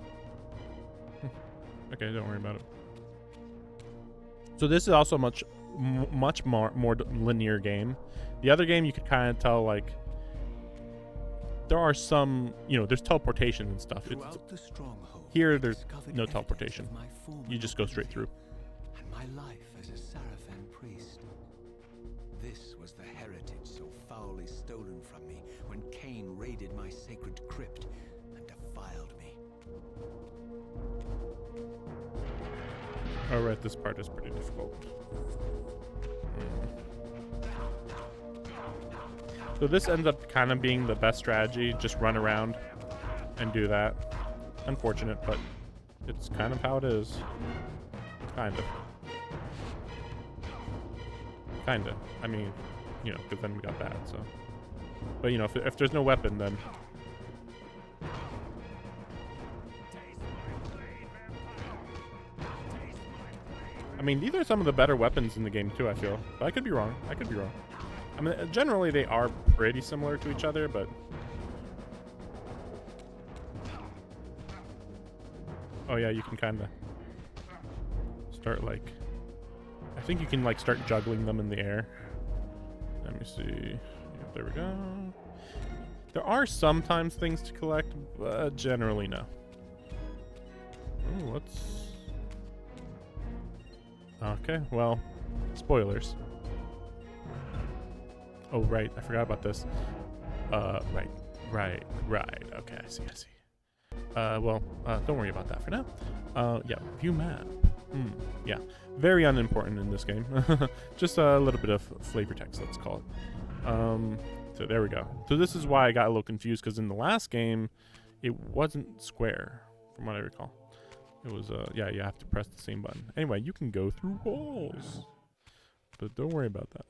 Okay, don't worry about it. So this is also much more linear game. The other game you could kind of tell, like, there are some, you know, there's teleportation and stuff. Here there's no teleportation. You just go straight through. And my life as a Sarafan priest. This was the heritage so foully stolen from me when Cain raided my sacred crypt and defiled me. Alright, this part is pretty difficult. So this ends up kind of being the best strategy. Just run around and do that. Unfortunate, but it's kind of how it is. Kind of. Kind of. I mean, you know, because then we got that, so. But, you know, if there's no weapon, then. I mean, these are some of the better weapons in the game, too, I feel. But I could be wrong. I could be wrong. I mean, generally they are pretty similar to each other, but... Oh, yeah, you can kind of start, like... I think you can, like, start juggling them in the air. Let me see. Yeah, there we go. There are sometimes things to collect, but generally no. Ooh, what's... Okay, well, spoilers. Oh, right, I forgot about this. Right. Okay, I see. Well, don't worry about that for now. Yeah, view map. Yeah, very unimportant in this game. Just a little bit of flavor text, let's call it. So there we go. So this is why I got a little confused, because in the last game, it wasn't square, from what I recall. It was, yeah, you have to press the same button. Anyway, you can go through walls. But don't worry about that.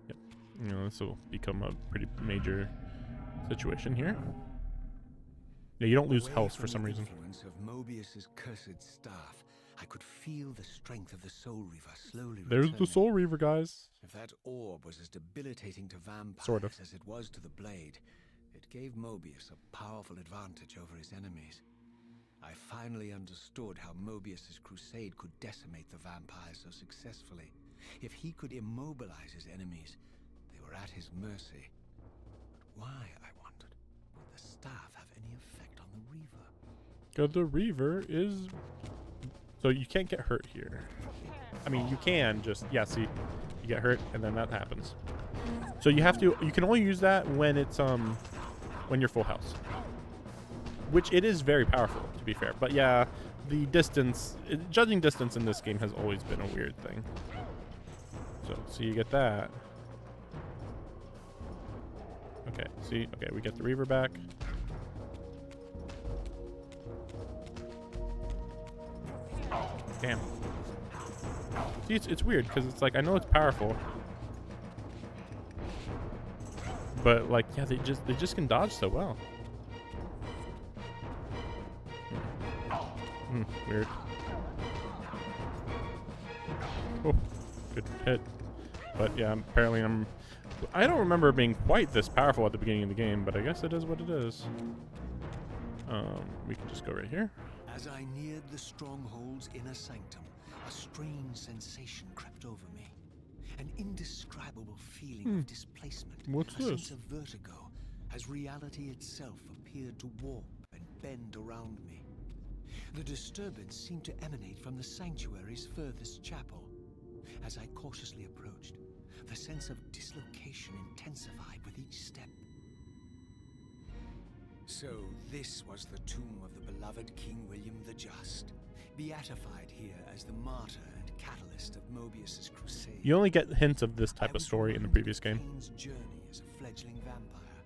Yep. You know, this will become a pretty major situation here. Yeah, you don't lose health for some reason. Influence of Mobius's cursed staff, I could feel the strength of the Soul Reaver slowly There's returning. the Soul Reaver, guys. If that orb was as debilitating to vampires Sort of. as it was to the blade, it gave Mobius a powerful advantage over his enemies. I finally understood how Mobius's crusade could decimate the vampires so successfully. If he could immobilize his enemies, they were at his mercy. But why, I wondered, would the staff have any effect on the Reaver? Because the Reaver is... So you can't get hurt here. I mean, you can just... Yeah, see, you get hurt, and then that happens. So you have to... You can only use that when it's, when you're full health. Which it is very powerful, to be fair. But yeah, the distance... Judging distance in this game has always been a weird thing. So you get that. Okay, see? Okay, we get the Reaver back. Damn. See, it's weird, because it's like, I know it's powerful. But, like, yeah, they just can dodge so well. Weird. Oh, good hit. But yeah, apparently I don't remember it being quite this powerful at the beginning of the game, but I guess it is what it is. We can just go right here. As I neared the stronghold's inner sanctum, a strange sensation crept over me. An indescribable feeling of displacement. What's a this? sense of vertigo, as reality itself appeared to warp and bend around me. The disturbance seemed to emanate from the sanctuary's furthest chapel. As I cautiously approached, the sense of dislocation intensified with each step. So this was the tomb of the beloved King William the Just, beatified here as the martyr and catalyst of Mobius's crusade. You only get hints of this type of story in the previous game. Kane's journey as a fledgling vampire,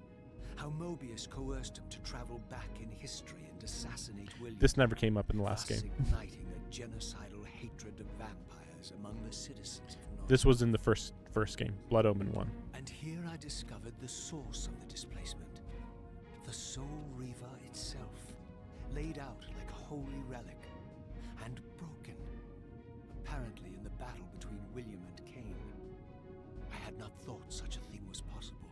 how Mobius coerced him to travel back in history and assassinate William. This never came up in the last thus game. igniting a genocidal hatred of vampires among the citizens of North. This was in the first game, Blood Omen 1. And here I discovered the source of the displacement. The Soul Reaver itself, laid out like a holy relic, and broken, apparently in the battle between William and Kane. I had not thought such a thing was possible,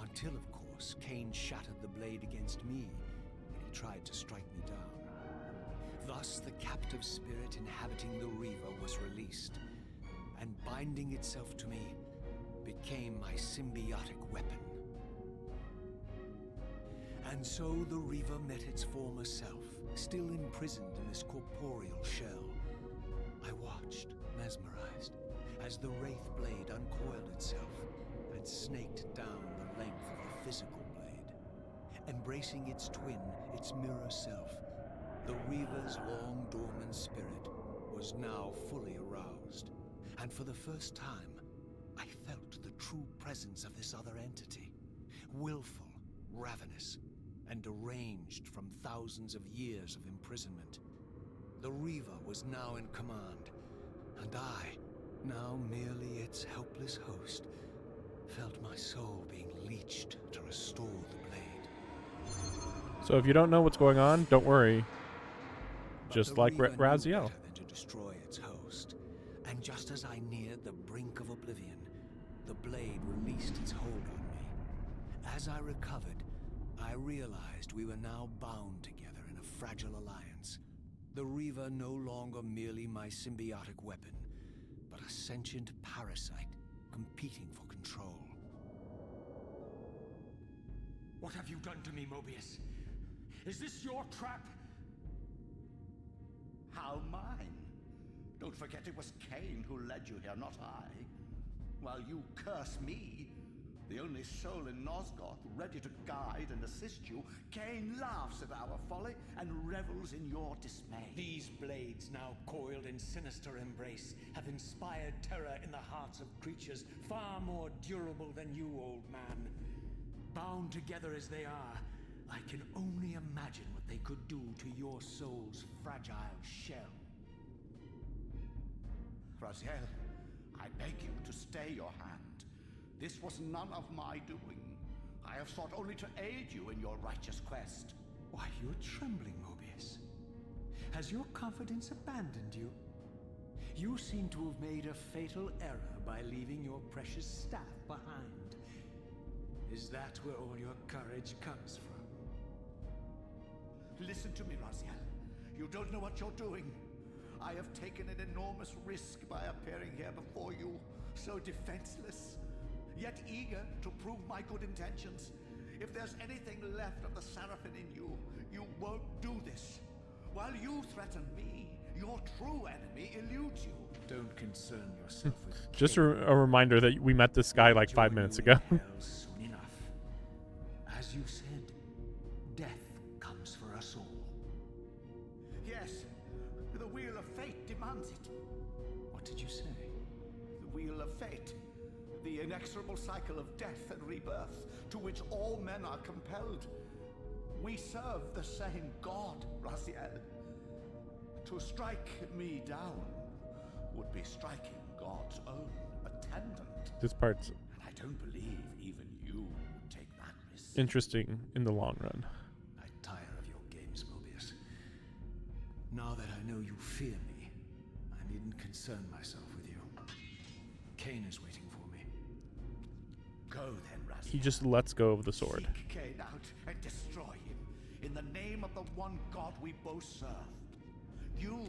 until of course Kane shattered the blade against me when he tried to strike me down. Thus the captive spirit inhabiting the Reaver was released, and binding itself to me became my symbiotic weapon. And so the Reaver met its former self, still imprisoned in this corporeal shell. I watched, mesmerized, as the Wraith blade uncoiled itself and snaked down the length of the physical blade. Embracing its twin, its mirror self, the Reaver's long-dormant spirit was now fully aroused. And for the first time, I felt the true presence of this other entity, willful, ravenous, and deranged from thousands of years of imprisonment. The Reaver was now in command, and I, now merely its helpless host, felt my soul being leached to restore the blade. So if you don't know what's going on, don't worry. But Just the like Reaver knew Raziel. better than to destroy its host. And just as I neared the brink of oblivion, the blade released its hold on me. As I recovered, I realized we were now bound together in a fragile alliance. The Reaver no longer merely my symbiotic weapon, but a sentient parasite competing for control. What have you done to me, Mobius? Is this your trap? How mine? Don't forget it was Kane who led you here, not I. While you curse me, the only soul in Nosgoth ready to guide and assist you, Kane laughs at our folly and revels in your dismay. These blades, now coiled in sinister embrace, have inspired terror in the hearts of creatures far more durable than you, old man. Bound together as they are, I can only imagine what they could do to your soul's fragile shell. Raziel, I beg you to stay your hand. This was none of my doing. I have sought only to aid you in your righteous quest. Why, you're trembling, Mobius. Has your confidence abandoned you? You seem to have made a fatal error by leaving your precious staff behind. Is that where all your courage comes from? Listen to me, Raziel. You don't know what you're doing. I have taken an enormous risk by appearing here before you, so defenseless, yet eager to prove my good intentions. If there's anything left of the Seraphim in you, you won't do this. While you threaten me, your true enemy eludes you. Don't concern yourself with Just a reminder that we met this guy like 5 minutes ago. Soon enough. As you said, death comes for us all. Yes, the wheel of fate demands it. What did you say? The wheel of fate. The inexorable cycle of death and rebirth to which all men are compelled. We serve the same God, Raziel. To strike me down would be striking God's own attendant. This part's And I don't believe even you would take that risk. interesting in the long run. I tire of your games, Mobius. Now that I know you fear me, I needn't concern myself with you. Cain is waiting for me. Go then, Raziel. He just lets go of the sword. Seek Cain out and destroy him in the name of the one God we both serve. You,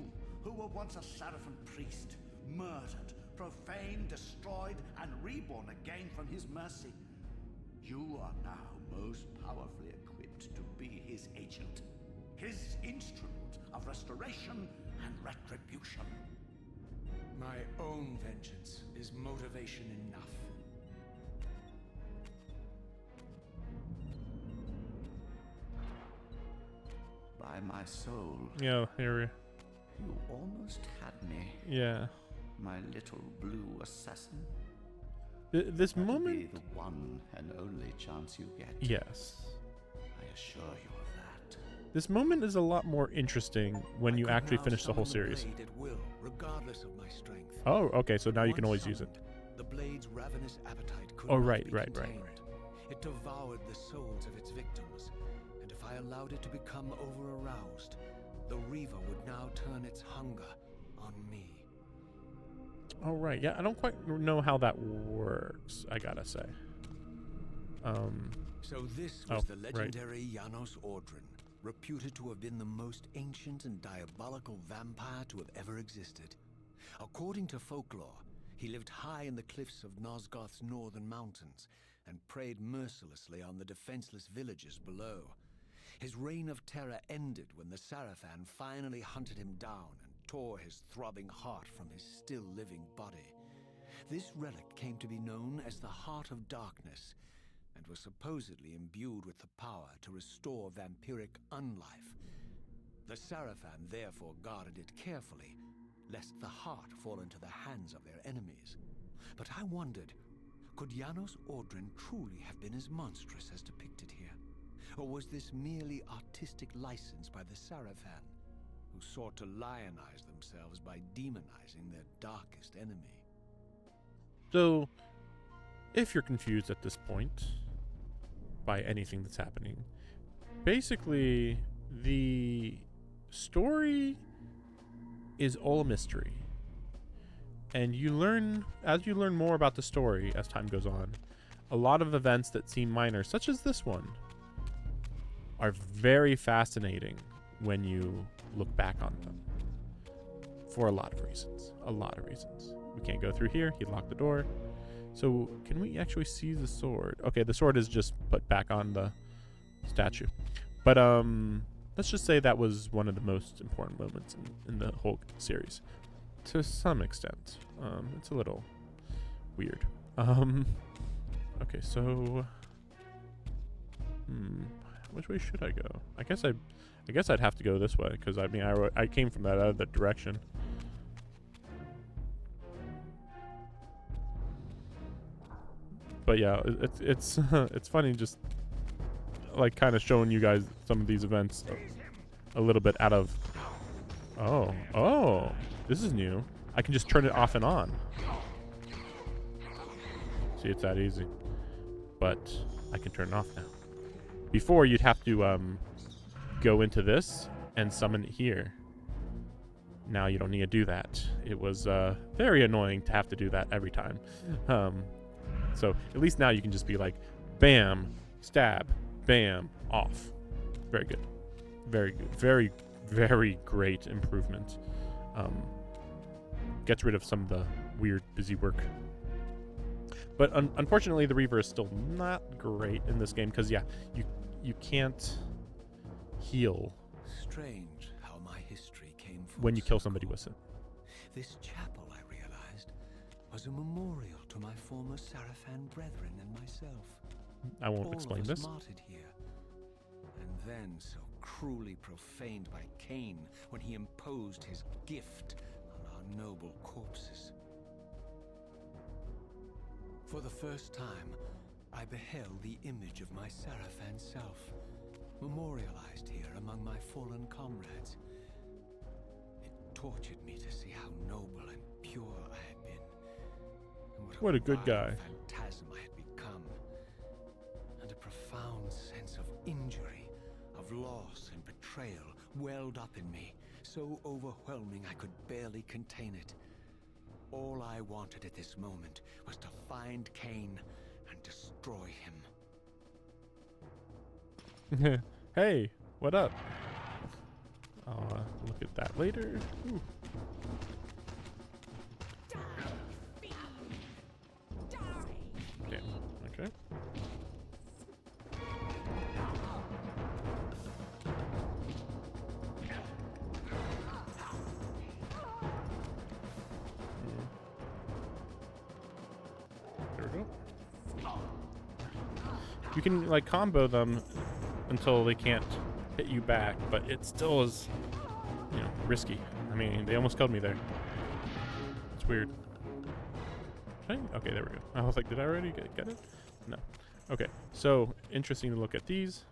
who were once a Seraphim priest, murdered, profaned, destroyed, and reborn again from his mercy. You are now most powerfully equipped to be his agent, his instrument of restoration and retribution. My own vengeance is motivation enough. By my soul, Yeah, here you almost had me, yeah. my little blue assassin. This That'll moment. be the one and only chance you get. Yes. I assure you of that. This moment is a lot more interesting when I you could actually now finish the whole summon series. blade at will, regardless of my strength. Oh, okay. So now you Once can always use it. summoned, The blade's ravenous appetite could Oh, not right, be right. contained. It devoured the souls of its victims, and if I allowed it to become over-aroused, the Reaver would now turn its hunger on me. Oh, right. Yeah, I don't quite know how that works, I gotta say. So this Oh, was the right. legendary Janos Ordrin, reputed to have been the most ancient and diabolical vampire to have ever existed. According to folklore, he lived high in the cliffs of Nosgoth's northern mountains and preyed mercilessly on the defenseless villages below. His reign of terror ended when the Seraphim finally hunted him down and tore his throbbing heart from his still-living body. This relic came to be known as the Heart of Darkness, and was supposedly imbued with the power to restore vampiric unlife. The Seraphim therefore guarded it carefully, lest the heart fall into the hands of their enemies. But I wondered, could Janos Ordrin truly have been as monstrous as depicted here? Or was this merely artistic license by the Seraphim, who sought to lionize themselves by demonizing their darkest enemy? So, if you're confused at this point by anything that's happening, basically the story is all a mystery. And you learn, as you learn more about the story as time goes on, a lot of events that seem minor, such as this one, are very fascinating when you look back on them. For a lot of reasons. A lot of reasons. We can't go through here. He locked the door. So, can we actually see the sword? Okay, the sword is just put back on the statue. But, let's just say that was one of the most important moments in the whole series. To some extent. It's a little weird. Okay, so... which way should I go? I guess I'd have to go this way, because I mean, I came from that other direction. But yeah, it's it's funny just like kind of showing you guys some of these events a little bit out of. Oh, this is new. I can just turn it off and on. See, it's that easy. But I can turn it off now. Before, you'd have to go into this and summon it here. Now you don't need to do that. It was very annoying to have to do that every time. So at least now you can just be like, bam, stab, bam, off. Very good. Very good. Very, very great improvement. Gets rid of some of the weird busy work. But unfortunately, the Reaver is still not great in this game because, yeah, you can't heal Strange how my history came full when you kill circle. somebody with it. This chapel, I realized, was a memorial to my former Sarafan brethren and myself. I won't All explain of us this. martyred here, and then so cruelly profaned by Cain when he imposed his gift on our noble corpses. For the first time, I beheld the image of my Sarafan self, memorialized here among my fallen comrades. It tortured me to see how noble and pure I had been, and What a good vile guy. phantasm I had become, and a profound sense of injury, of loss and betrayal welled up in me, so overwhelming I could barely contain it. All I wanted at this moment was to find Cain and destroy him. Hey, what up? I'll look at that later. Ooh. Damn. Okay. There we go. You can like combo them until they can't hit you back, but it still is, you know, risky. I mean, they almost killed me there. It's weird. Okay, there we go. I was like, did I already get it? No. Okay, so interesting to look at these.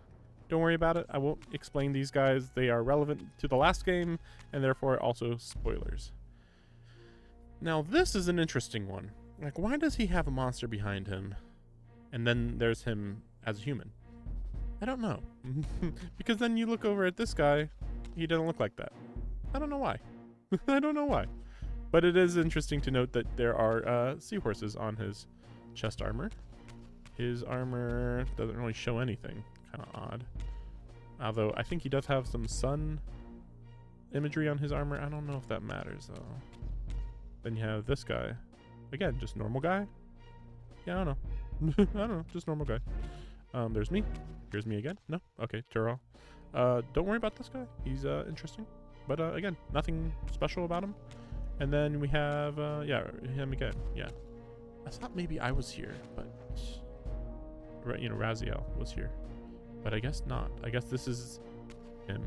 Don't worry about it. I won't explain these guys. They are relevant to the last game, and therefore also spoilers. Now, this is an interesting one. Like, why does he have a monster behind him, and then there's him as a human? I don't know. Because then you look over at this guy, he doesn't look like that. I don't know why. I don't know why. But it is interesting to note that there are seahorses on his chest armor. His armor doesn't really show anything. Kind of odd. Although I think he does have some sun imagery on his armor. I don't know if that matters though. Then you have this guy. Again, just normal guy. Yeah, I don't know. I don't know. Just normal guy. There's me. Here's me again. No? Okay, Turrell. Don't worry about this guy. He's interesting. But again, nothing special about him. And then we have, yeah, him again. Yeah. I thought maybe I was here, but, you know, Raziel was here. But I guess not. I guess this is him.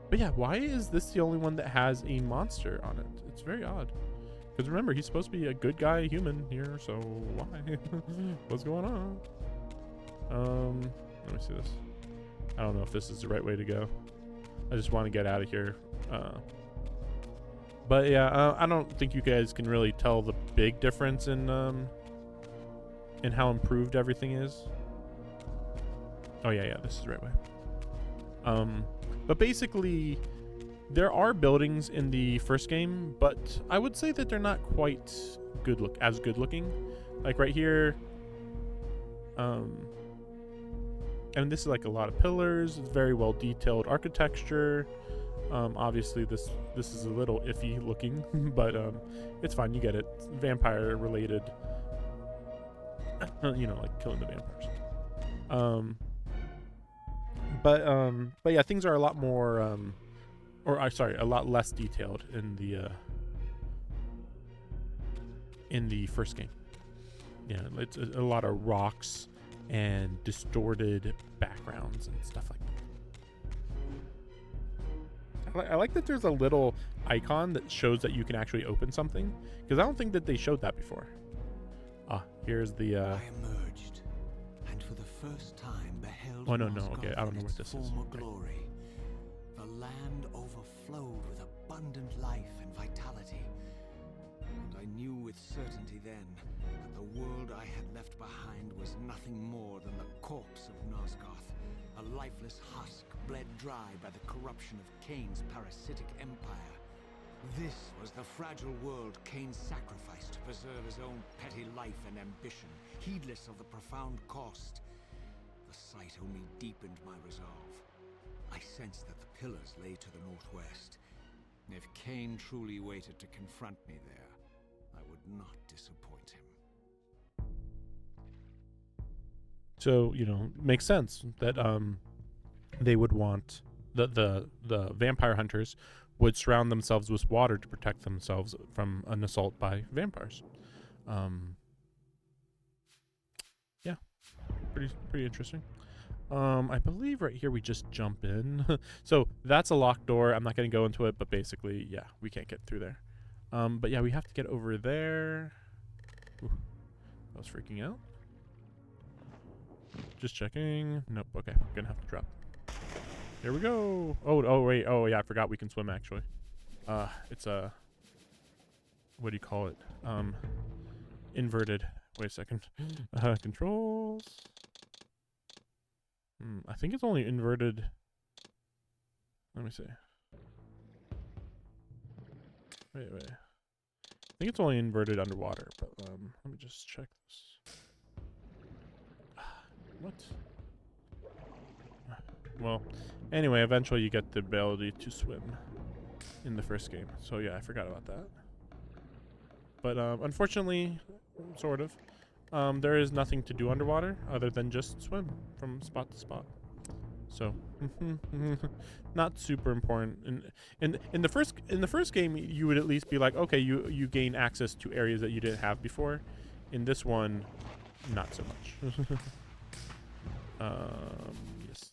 But yeah, why is this the only one that has a monster on it? It's very odd. Because remember, he's supposed to be a good guy human here, so why? What's going on? Let me see this. I don't know if this is the right way to go. I just want to get out of here. But yeah, I don't think you guys can really tell the big difference in how improved everything is. Oh yeah, this is the right way. But basically, there are buildings in the first game, but I would say that they're not quite good looking. Like right here, and this is like a lot of pillars. It's very well detailed architecture. Obviously this is a little iffy looking, but it's fine. You get it. It's vampire related. You know, like killing the vampires. But yeah, things are a lot more, a lot less detailed in the first game. Yeah, it's a lot of rocks and distorted backgrounds and stuff like that. I like that there's a little icon that shows that you can actually open something, because I don't think that they showed that before. Here's the I emerged, and for the first time beheld Oh, no, Moscow okay, I don't know in what its this is. former Okay. glory. The land overflowed with abundant life and vitality. And I knew with certainty then that the world I had left behind was nothing more than the corpse of Nosgoth, a lifeless husk bled dry by the corruption of Kain's parasitic empire. This was the fragile world Kain sacrificed to preserve his own petty life and ambition, heedless of the profound cost. The sight only deepened my resolve. I sensed that the pillars lay to the northwest. If Kain truly waited to confront me there, I would not disappoint him. So, you know, makes sense that they would want the vampire hunters would surround themselves with water to protect themselves from an assault by vampires. Yeah, pretty interesting. I believe right here we just jump in. So that's a locked door. I'm not going to go into it, but basically, yeah, we can't get through there. But yeah, we have to get over there. Ooh, I was freaking out. Just checking. Nope. Okay, we're gonna have to drop. Here we go. Oh wait. Oh yeah, I forgot we can swim actually. It's a, what do you call it? Inverted. Wait a second. Controls. I think it's only inverted. Let me see. Wait. I think it's only inverted underwater, but let me just check this. What? Well, anyway, eventually you get the ability to swim in the first game. So yeah, I forgot about that. But unfortunately, sort of, there is nothing to do underwater other than just swim from spot to spot. So not super important. In the first game, you would at least be like, okay, you gain access to areas that you didn't have before. In this one, not so much. Yes.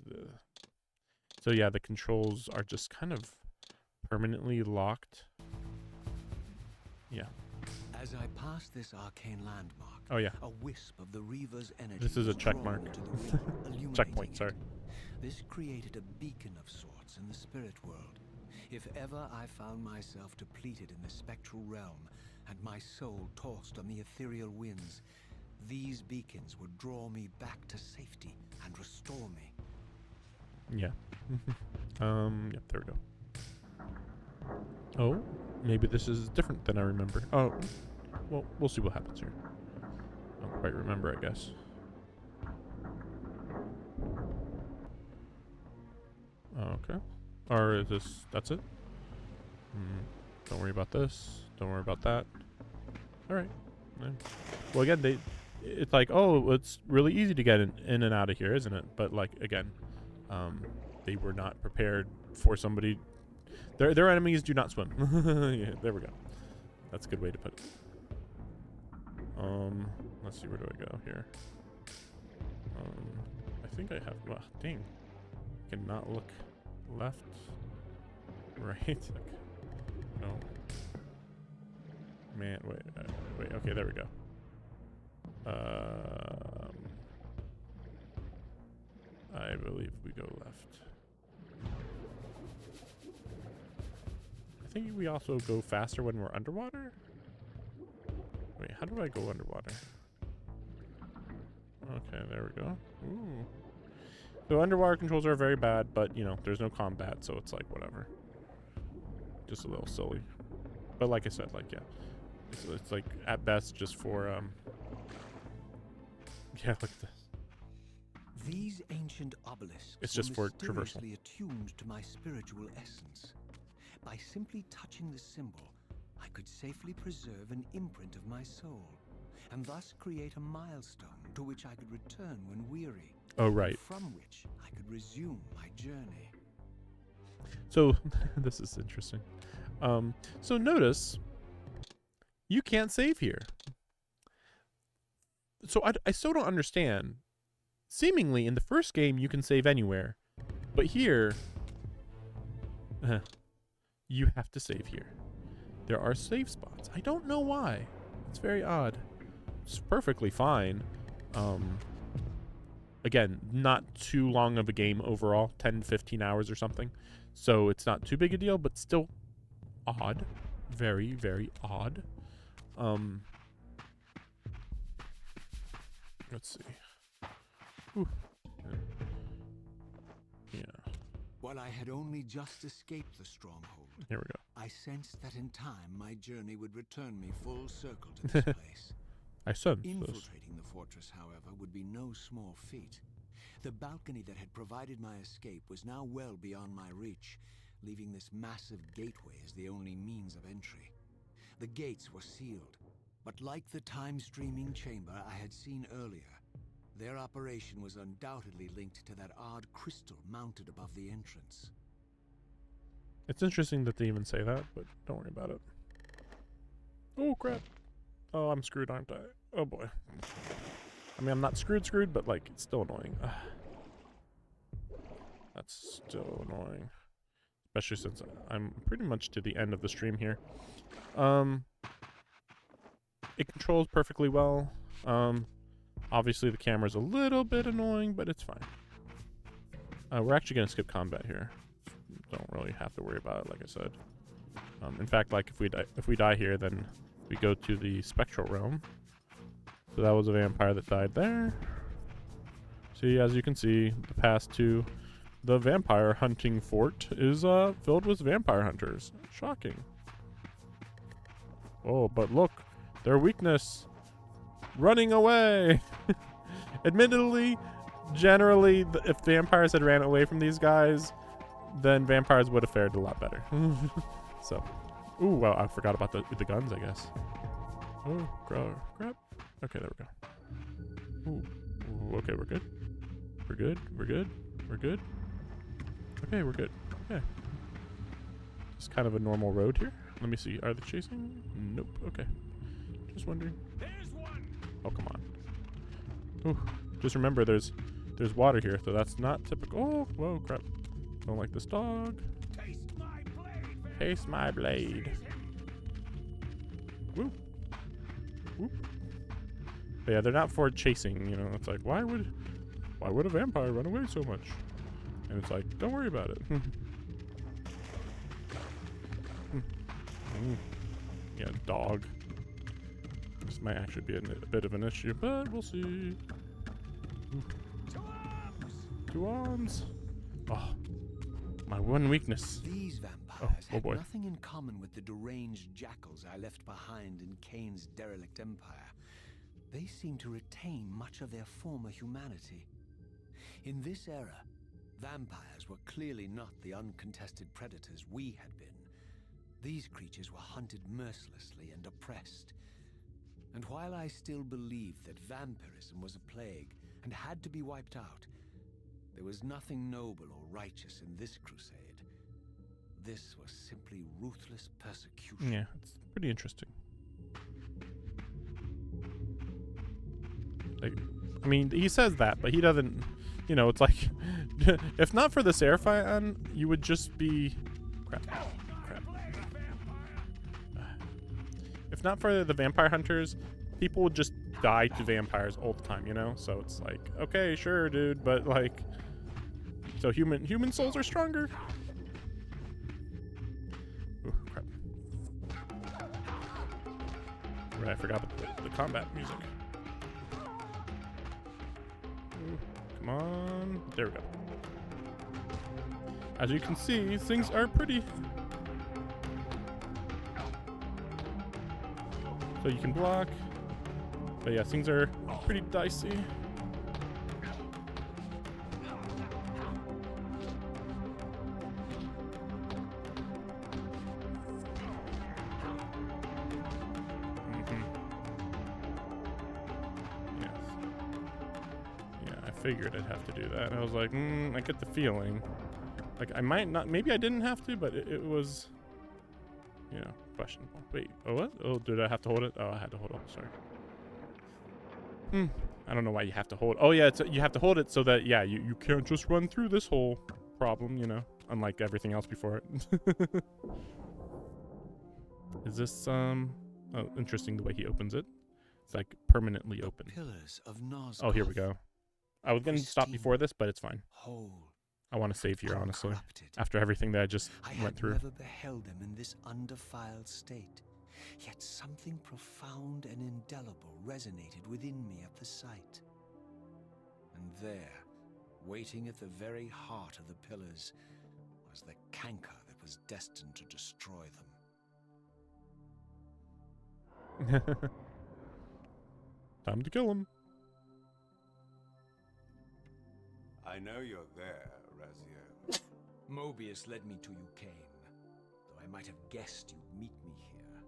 So yeah, the controls are just kind of permanently locked. Yeah. As I passed this arcane landmark, Oh yeah. a wisp of the Reaver's energy This is a was check drawn mark. to the ring, illuminating Checkpoint. it. Sorry. This created a beacon of sorts in the spirit world. If ever I found myself depleted in the spectral realm and my soul tossed on the ethereal winds, these beacons would draw me back to safety and restore me. Yeah. Yep. There we go. Oh, maybe this is different than I remember. Oh, well, we'll see what happens here. I don't quite remember, I guess. Okay. Or is this? That's it. Don't worry about this. Don't worry about that. All right. Well, again, it's like, oh, it's really easy to get in and out of here, isn't it? But like again, they were not prepared for somebody. Their enemies do not swim. Yeah, there we go. That's a good way to put it. Let's see, where do I go here? I think I have. Well, dang, I cannot look left, right. No. Man, wait. Okay, there we go. I believe we go left. I think we also go faster when we're underwater. Wait, how do I go underwater? Okay, there we go. Ooh. So underwater controls are very bad, but you know, there's no combat, so it's like whatever. Just a little silly. But like I said, like yeah. It's like at best just for yeah, look at this. These ancient obelisks It's just were for traversal. mysteriously attuned to my spiritual essence. By simply touching the symbol, I could safely preserve an imprint of my soul, and thus create a milestone to which I could return when weary. Oh right. From which I could resume my journey. So this is interesting. So notice you can't save here. So I still don't understand. Seemingly in the first game you can save anywhere, but here you have to save here. There are save spots. I don't know why. It's very odd. It's perfectly fine. Again, not too long of a game overall, 10, 15 hours or something. So it's not too big a deal, but still odd. Very, very odd. Let's see. Ooh. Yeah. While I had only just escaped the stronghold, Here we go. I sensed that in time my journey would return me full circle to this place. I sense this. Infiltrating the fortress, however, would be no small feat. The balcony that had provided my escape was now well beyond my reach, leaving this massive gateway as the only means of entry. The gates were sealed, but like the time-streaming chamber I had seen earlier, their operation was undoubtedly linked to that odd crystal mounted above the entrance. It's interesting that they even say that, but don't worry about it. Oh, crap. Oh, I'm screwed, aren't I? Oh, boy. I mean, I'm not screwed, but, like, it's still annoying. Ugh. That's still annoying. Especially since I'm pretty much to the end of the stream here. It controls perfectly well. Obviously, the camera's a little bit annoying, but it's fine. We're actually going to skip combat here. Don't really have to worry about it, like I said. In fact, like if we die here, then we go to the spectral realm. So that was a vampire that died there. See, as you can see, the path to the vampire hunting fort is filled with vampire hunters. Shocking. Oh, but look, their weakness. Running away. Admittedly, generally, if vampires had ran away from these guys, then vampires would have fared a lot better. So, ooh, well, I forgot about the guns, I guess. Oh, crap. Okay, there we go. Ooh, okay, we're good. We're good. Okay, we're good. Okay. Just kind of a normal road here. Let me see. Are they chasing? Nope. Okay. Just wondering. There's one. Oh, come on. Ooh, just remember there's water here, so that's not typical. Oh, whoa, crap. Don't like this dog. Taste my blade. Taste my blade. Woo. Whoop. But yeah, they're not for chasing, you know. It's like, why would a vampire run away so much? And it's like, don't worry about it. Yeah, dog. This might actually be a bit of an issue, but we'll see. Two arms. Oh, my one weakness. These vampires oh had boy. nothing in common with the deranged jackals I left behind in Cain's derelict empire. They seemed to retain much of their former humanity. In this era, vampires were clearly not the uncontested predators we had been. These creatures were hunted mercilessly and oppressed. And while I still believed that vampirism was a plague and had to be wiped out, there was nothing noble or righteous in this crusade. This was simply ruthless persecution. Yeah, it's pretty interesting. Like, I mean, he says that, but he doesn't, you know, it's like, if not for the Seraphon, you would just be, crap. If not for the vampire hunters, people would just die to vampires all the time, you know? So it's like, okay, sure, dude, but like, so human souls are stronger. Ooh, crap. Right, I forgot the combat music. Ooh, come on. There we go. As you can see, things are pretty. So you can block. But yeah, things are pretty dicey. Figured I'd have to do that. And I was like, I get the feeling. Like, I might not, maybe I didn't have to, but it was, you know, questionable. Wait, oh, what? Oh, did I have to hold it? Oh, I had to hold it, sorry. I don't know why you have to hold. Oh, yeah, you have to hold it so that, yeah, you can't just run through this whole problem, you know, unlike everything else before it. Is this, oh, interesting the way he opens it. It's like permanently open. Pillars of Nosgoth. Oh, here we go. I was going to stop before this, but it's fine. Whole, I want to save here, honestly. uncorrupted. After everything that I just I went had through. never beheld them in this undefiled state. Yet something profound and indelible resonated within me at the sight. And there, waiting at the very heart of the pillars, was the canker that was destined to destroy them. Time to kill him. I know you're there, Raziel. Mobius led me to you, Cain, though I might have guessed you'd meet me here.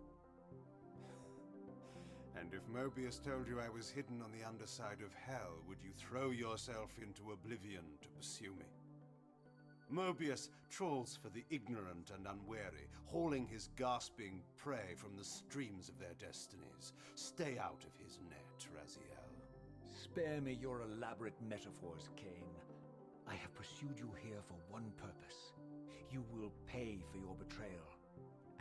And if Mobius told you I was hidden on the underside of hell, would you throw yourself into oblivion to pursue me? Mobius trawls for the ignorant and unwary, hauling his gasping prey from the streams of their destinies. Stay out of his net, Raziel. Spare me your elaborate metaphors, Cain. I have pursued you here for one purpose. You will pay for your betrayal,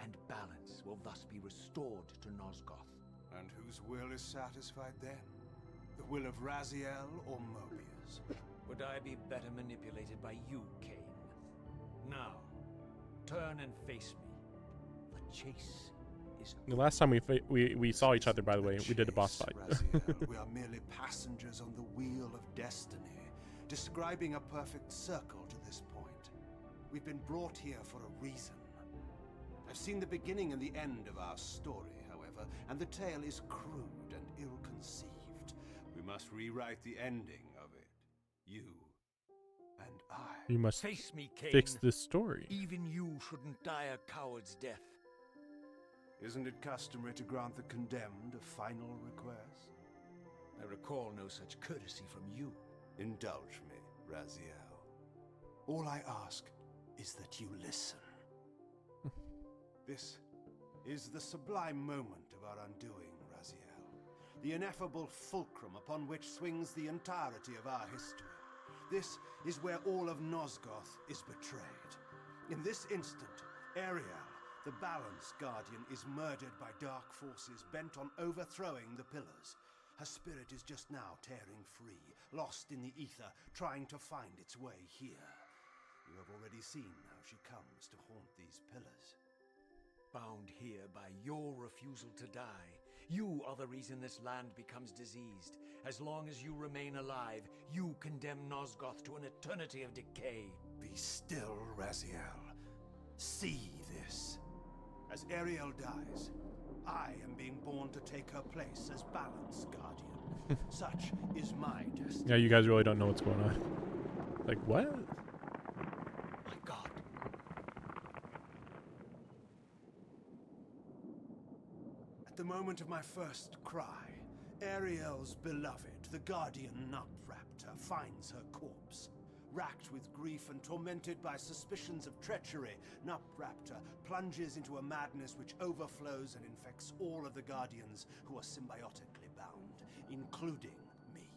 and balance will thus be restored to Nosgoth. And whose will is satisfied then? The will of Raziel or Mobius? Would I be better manipulated by you, Cain? Now, turn and face me. The chase is The last time we saw each other, by the way, we did a boss fight. Raziel, we are merely passengers on the wheel of destiny, describing a perfect circle to this point. We've been brought here for a reason. I've seen the beginning and the end of our story, however, and the tale is crude and ill-conceived. We must rewrite the ending of it. You and I. You must face me, Cain. fix this story. Even you shouldn't die a coward's death. Isn't it customary to grant the condemned a final request? I recall no such courtesy from you. Indulge me, Raziel. All I ask is that you listen. This is the sublime moment of our undoing, Raziel. The ineffable fulcrum upon which swings the entirety of our history. This is where all of Nosgoth is betrayed. In this instant, Ariel, the Balance Guardian, is murdered by dark forces bent on overthrowing the pillars. Her spirit is just now tearing free, lost in the ether, trying to find its way here. You have already seen how she comes to haunt these pillars. Bound here by your refusal to die. You are the reason this land becomes diseased. As long as you remain alive, you condemn Nosgoth to an eternity of decay. Be still, Raziel. See this. As Ariel dies, I am being born to take her place as Balance Guardian. Such is my destiny. Yeah, you guys really don't know what's going on. Like, what? My God. At the moment of my first cry, Ariel's beloved, the Guardian Nupraptor, finds her corpse. Racked with grief and tormented by suspicions of treachery, Nupraptor plunges into a madness which overflows and infects all of the Guardians who are symbiotically bound, including me.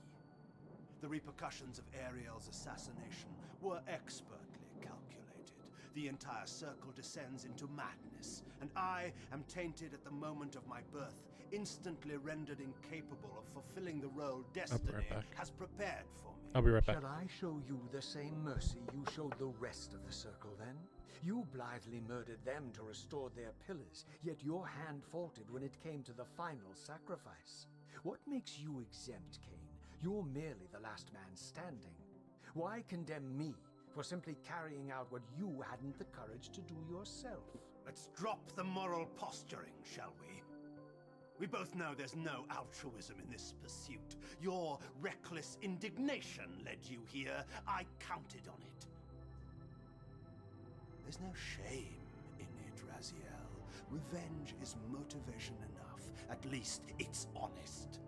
The repercussions of Ariel's assassination were expertly calculated. The entire circle descends into madness, and I am tainted at the moment of my birth, instantly rendered incapable of fulfilling the role destiny has prepared for me. I'll be right back. Shall I show you the same mercy you showed the rest of the circle then? You blithely murdered them to restore their pillars, yet your hand faltered when it came to the final sacrifice. What makes you exempt, Cain? You're merely the last man standing. Why condemn me for simply carrying out what you hadn't the courage to do yourself? Let's drop the moral posturing, shall we? We both know there's no altruism in this pursuit. Your reckless indignation led you here. I counted on it. There's no shame in it, Raziel. Revenge is motivation enough. At least it's honest.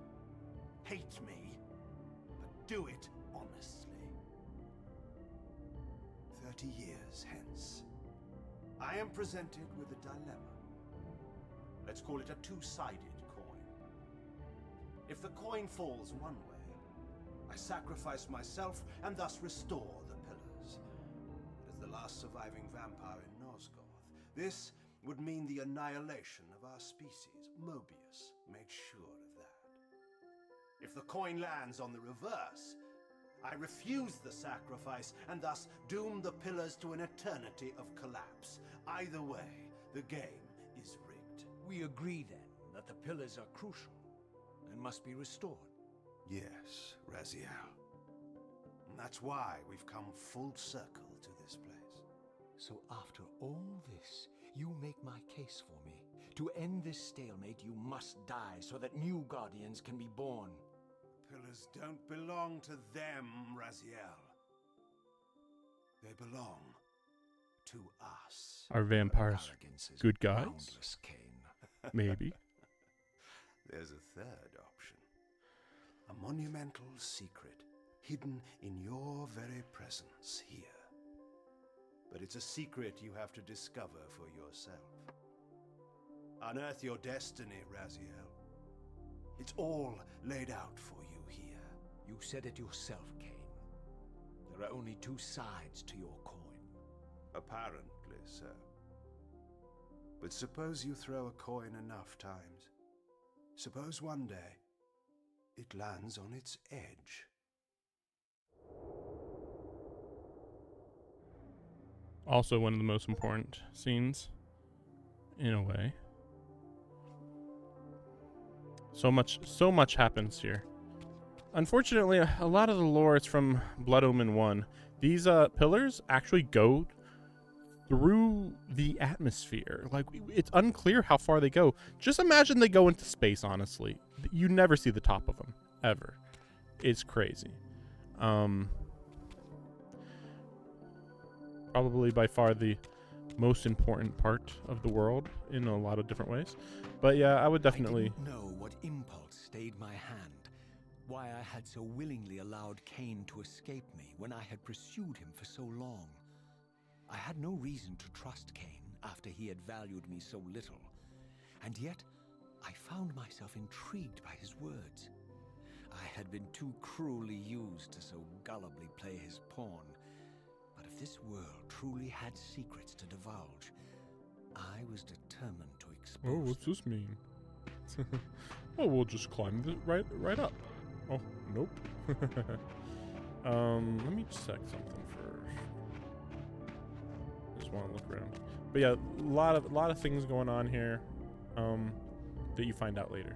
Hate me, but do it honestly. 30 years hence, I am presented with a dilemma. Let's call it a two-sided coin. If the coin falls one way, I sacrifice myself and thus restore the pillars. As the last surviving vampire in Nosgoth, this would mean the annihilation of our species. Mobius made sure of that. If the coin lands on the reverse, I refuse the sacrifice and thus doom the pillars to an eternity of collapse. Either way, the game is rigged. We agree then that the pillars are crucial and must be restored. Yes, Raziel. And that's why we've come full circle to this place. So after all this, you make my case for me. To end this stalemate, you must die so that new guardians can be born. Pillars don't belong to them, Raziel. They belong to us. Are vampires Arrogance is good guys? boundless, Cain. Maybe. There's a third option. A monumental secret hidden in your very presence here. But it's a secret you have to discover for yourself. Unearth your destiny, Raziel. It's all laid out for you here. You said it yourself, Cain. There are only two sides to your coin. Apparently so. But suppose you throw a coin enough times. Suppose one day it lands on its edge. Also one of the most important scenes, in a way. So much happens here. Unfortunately, a lot of the lore is from Blood Omen 1. These pillars actually go through the atmosphere. Like, it's unclear how far they go. Just imagine they go into space, honestly. You never see the top of them, ever. It's crazy. Probably by far the most important part of the world in a lot of different ways. But yeah, I would definitely... I didn't know what impulse stayed my hand. Why I had so willingly allowed Cain to escape me when I had pursued him for so long. I had no reason to trust Cain after he had valued me so little. And yet, I found myself intrigued by his words. I had been too cruelly used to so gullibly play his pawn. But if this world truly had secrets to divulge, I was determined to expose Oh, what's this mean? Oh, we'll just climb right up. Oh, nope. Let me check something first. Just want to look around. But yeah, a lot of things going on here, that you find out later.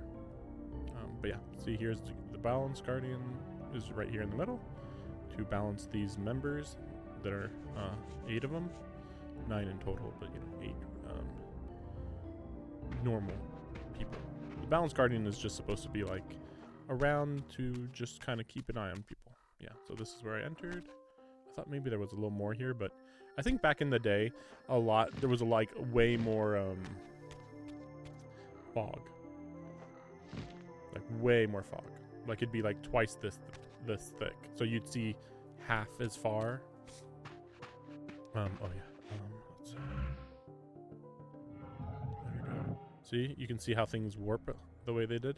But yeah, see, here's the balance guardian is right here in the middle to balance these members. There are 8 of them, 9 in total, but 8 normal people. The balance guardian is just supposed to be like around to just kind of keep an eye on people. Yeah, so this is where I entered. I thought maybe there was a little more here, but I think back in the day, there was like way more fog. Like way more fog. Like it'd be like twice this thick. So you'd see half as far. Oh yeah. Let's see. There we go. See, you can see how things warp the way they did.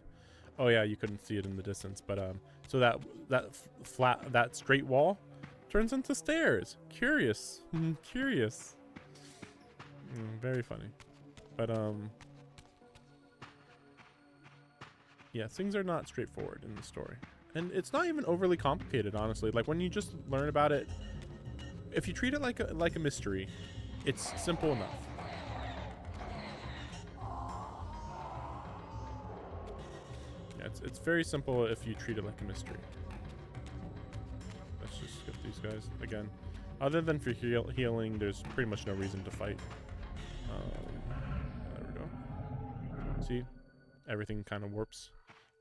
Oh yeah, you couldn't see it in the distance, but so that straight wall turns into stairs. Curious. Curious. Very funny. But yeah, things are not straightforward in the story. And it's not even overly complicated, honestly. Like when you just learn about it, if you treat it like a mystery, it's simple enough. Yeah, it's very simple if you treat it like a mystery. Let's just skip these guys again. Other than for healing, there's pretty much no reason to fight. There we go. See, everything kind of warps.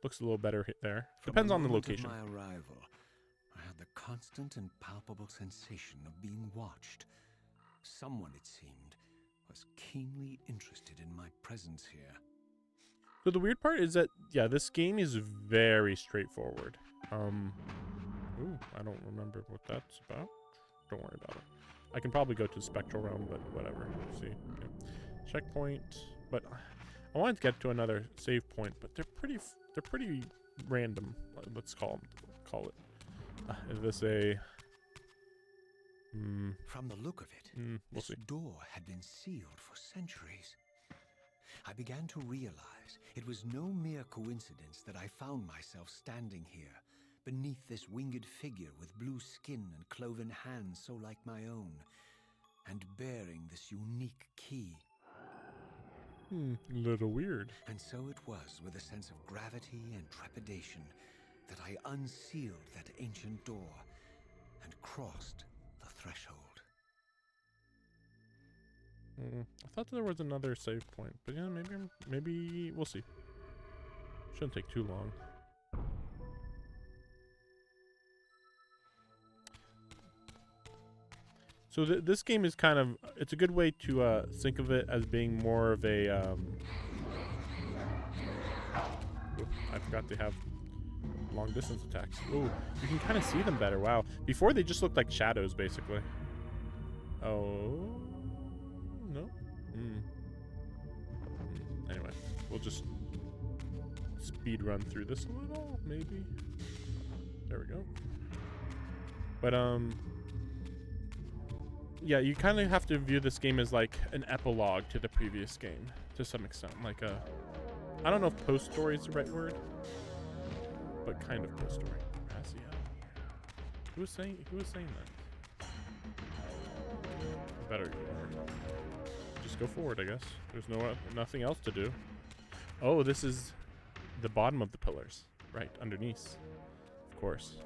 Looks a little better there. Depends on the location. From my arrival, I had the constant and palpable sensation of being watched. Someone, it seemed, was keenly interested in my presence here. So the weird part is that, yeah, this game is very straightforward. Ooh, I don't remember what that's about. Don't worry about it. I can probably go to the spectral realm, but whatever. See, okay. Checkpoint. But I wanted to get to another save point, but they're pretty random. Let's call it. Is this a? From the look of it, we'll this see. door had been sealed for centuries. I began to realize it was no mere coincidence that I found myself standing here, beneath this winged figure with blue skin and cloven hands so like my own, and bearing this unique key. Little weird. And so it was with a sense of gravity and trepidation that I unsealed that ancient door and crossed the threshold. I thought there was another save point, but yeah, maybe we'll see. Shouldn't take too long. So this game is kind of, it's a good way to think of it as being more of a, I forgot to have long distance attacks. Ooh, you can kind of see them better. Wow. Before they just looked like shadows, basically. Oh, no. Anyway, we'll just speed run through this a little, maybe. There we go. But, yeah, you kind of have to view this game as like an epilogue to the previous game, to some extent. Like a, I don't know if post-story is the right word, but kind of post-story. Who was saying that? Better just go forward, I guess. There's nothing else to do. Oh, this is the bottom of the pillars, right underneath, of course.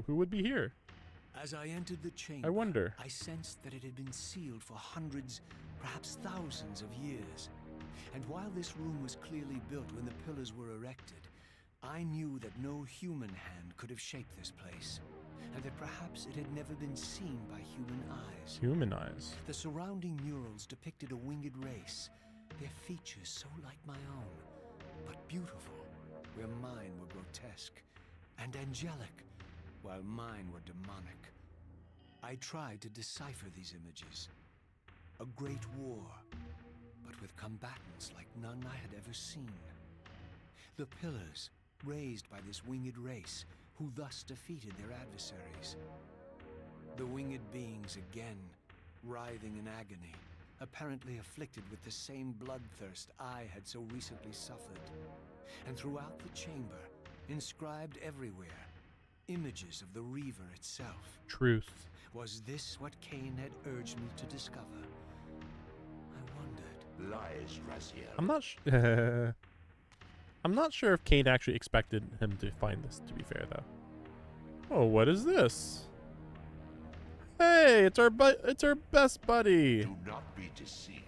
Who would be here? As I entered the chamber, I wonder. I sensed that it had been sealed for hundreds, perhaps thousands of years. And while this room was clearly built when the pillars were erected, I knew that no human hand could have shaped this place, and that perhaps it had never been seen by human eyes. Human eyes. The surrounding murals depicted a winged race, their features so like my own, but beautiful, where mine were grotesque, and angelic, while mine were demonic. I tried to decipher these images. A great war, but with combatants like none I had ever seen. The pillars, raised by this winged race, who thus defeated their adversaries. The winged beings again, writhing in agony, apparently afflicted with the same bloodthirst I had so recently suffered. And throughout the chamber, inscribed everywhere, images of the Reaver itself. Truth. Was this what Cain had urged me to discover? I wondered. Lies, Raziel. I'm not sure if Cain actually expected him to find this, to be fair, though. Oh, what is this? Hey, it's our best buddy. Do not be deceived.